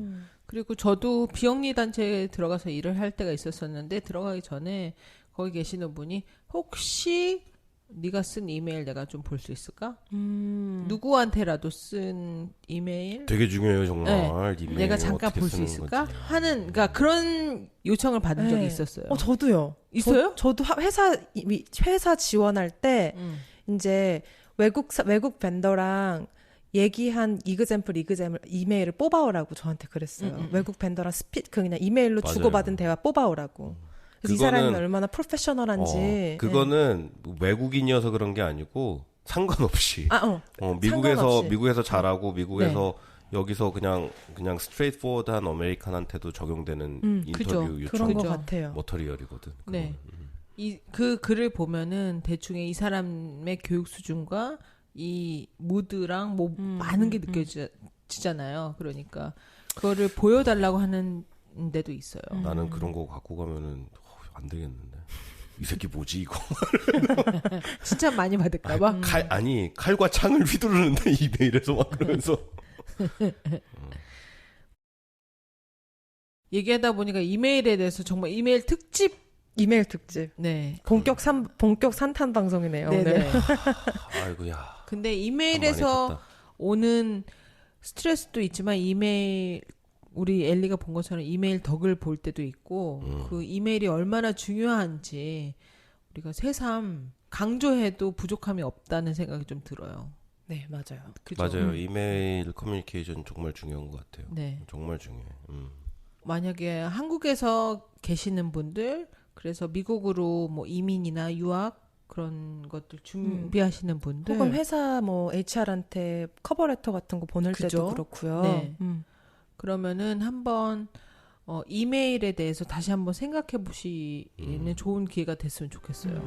그리고 저도 비영리 단체에 들어가서 일을 할 때가 있었었는데 들어가기 전에 거기 계시는 분이 혹시 네가 쓴 이메일 내가 좀 볼 수 있을까? 누구한테라도 쓴 이메일 되게 중요해요, 정말. 이메일 내가 잠깐 어떻게 볼 수 쓰는 있을까? 건지. 하는 그러니까 그런 요청을 받은 적이 네. 있었어요. 저도요. 있어요? 저도 회사 지원할 때 이제 외국 벤더랑 얘기한 이그젬플 이메일을 뽑아오라고 저한테 그랬어요. 외국 벤더랑 그냥 이메일로 맞아요. 주고받은 대화 뽑아오라고. 그래서 이 사람이 얼마나 프로페셔널한지. 그거는 외국인이어서 그런 게 아니고 상관없이. 미국에서 잘하고 미국에서 여기서 그냥 스트레이트 포워드한 아메리칸한테도 적용되는 인터뷰 요청 그런 것 같아요. 머터리얼이거든. 네. 그 글을 보면은 대충의 이 사람의 교육 수준과 이 무드랑 뭐 많은 게 느껴지잖아요. 그러니까 그거를 보여달라고 하는 데도 있어요. 나는 그런 거 갖고 가면은 안 되겠는데. 이 새끼 뭐지 이거? 칭찬 많이 받을까봐. 칼과 창을 휘두르는데 이메일에서 막 그러면서. 얘기하다 보니까 이메일에 대해서 정말 이메일 특집. 네. 본격 산탄 방송이네요. 네네. 아이고야. 근데 이메일에서 오는 스트레스도 있지만 우리 엘리가 본 것처럼 이메일 덕을 볼 때도 있고 그 이메일이 얼마나 중요한지 우리가 새삼 강조해도 부족함이 없다는 생각이 좀 들어요. 네, 맞아요. 그죠? 맞아요. 이메일 커뮤니케이션 정말 중요한 것 같아요. 네. 정말 중요해. 만약에 한국에서 계시는 분들 그래서 미국으로 뭐 이민이나 유학 그런 것들 준비하시는 분들 혹은 회사 뭐 HR한테 커버레터 같은 거 보낼 그죠? 때도 그렇고요. 네. 그러면은 한번 이메일에 대해서 다시 한번 생각해 보시는 좋은 기회가 됐으면 좋겠어요.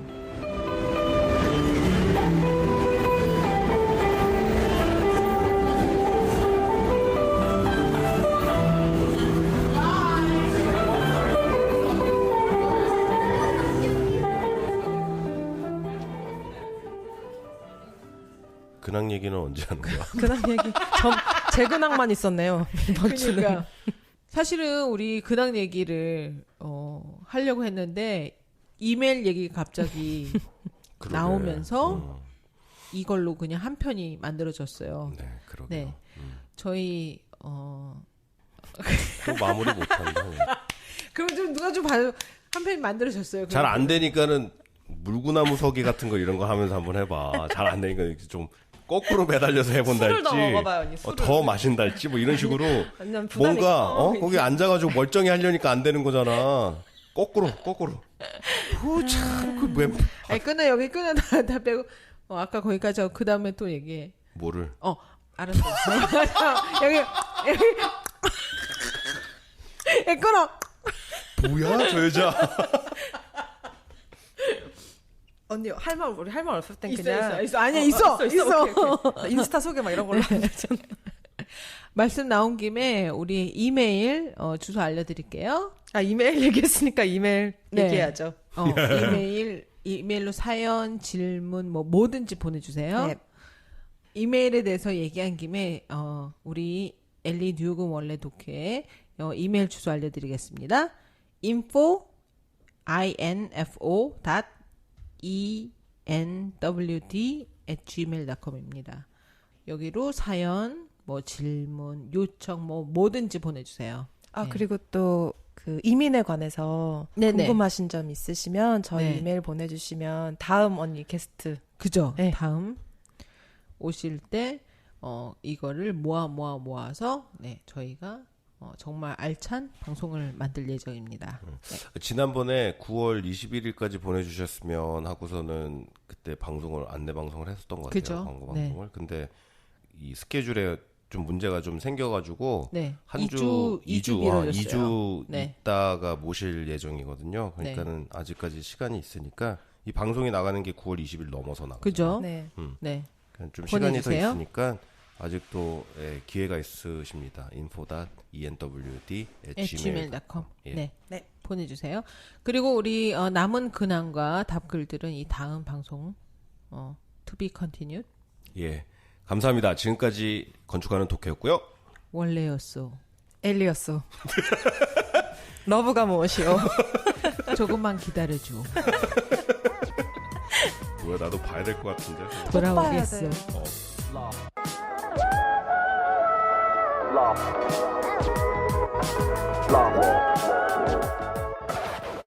근황 얘기는 언제 하는 거야? 근황 얘기. 제 근황만 있었네요. 이번 주는. 그러니까 사실은 우리 근황 얘기를 하려고 했는데 이메일 얘기가 갑자기 나오면서 이걸로 그냥 한 편이 만들어졌어요. 네, 그러게요. 네. 저희 또 마무리 못한다. 그럼 좀 누가 좀 봐요. 한 편이 만들어졌어요. 잘 안 되니까는 물구나무 서기 같은 거 이런 거 하면서 한번 해봐. 잘 안 되니까 이렇게 좀 거꾸로 매달려서 해본다 술을 더 할지, 먹어봐요, 언니, 술을. 더 마신다 할지, 뭐 이런 식으로 완전 부담이 뭔가 커. 거기 앉아가지고 멀쩡히 하려니까 안 되는 거잖아. 거꾸로. 참 아니 끊어 여기 끊어 다 빼고 아까 거기까지 하고 그 다음에 또 얘기해. 뭐를? 알았어. 여기 끊어. 뭐야 저 여자? 언니 우리 할 말 없을 땐 있어, 그냥 있어. 아니야, 있어. 오케이. 인스타 소개 막 이런 걸로 하면 되잖아. 말씀 나온 김에 우리 이메일 주소 알려드릴게요. 이메일 얘기했으니까 이메일 네. 얘기해야죠. 이메일로 사연, 질문 뭐 뭐든지 보내주세요. 네. 이메일에 대해서 얘기한 김에 우리 엘리 뉴욕은 원래 독해 이메일 주소 알려드리겠습니다. info@enwd@gmail.com입니다. 여기로 사연, 뭐 질문, 요청 뭐 뭐든지 보내주세요. 네. 그리고 또 그 이민에 관해서 네네. 궁금하신 점 있으시면 저희 네. 이메일 보내주시면 다음 언니 게스트 그죠? 네. 다음 오실 때 이거를 모아서 네 저희가 정말 알찬 방송을 만들 예정입니다. 네. 지난번에 9월 21일까지 보내주셨으면 하고서는 그때 안내 방송을 했었던 것 같아요. 그죠? 광고 네. 방송을. 근데 이 스케줄에 좀 문제가 좀 생겨가지고 네. 한 2주 2주 미뤄졌어요. 네. 있다가 모실 예정이거든요. 그러니까는 아직까지 시간이 있으니까 이 방송이 나가는 게 9월 20일 넘어서 나가요. 그죠? 네. 네. 좀 시간이 더 보내주세요. 있으니까 아직도 기회가 있으십니다. info.enwd@gmail.com. 예. 네. 네. 보내주세요. 그리고 우리 남은 근황과 답글들은 이 다음 방송 to be continued 예. 감사합니다. 지금까지 건축하는 독해였고요. 원래였어. 엘리였어. 러브가 무엇이요? 조금만 기다려줘. 뭐야 나도 봐야 될 것 같은데. 돌아오겠어. Love.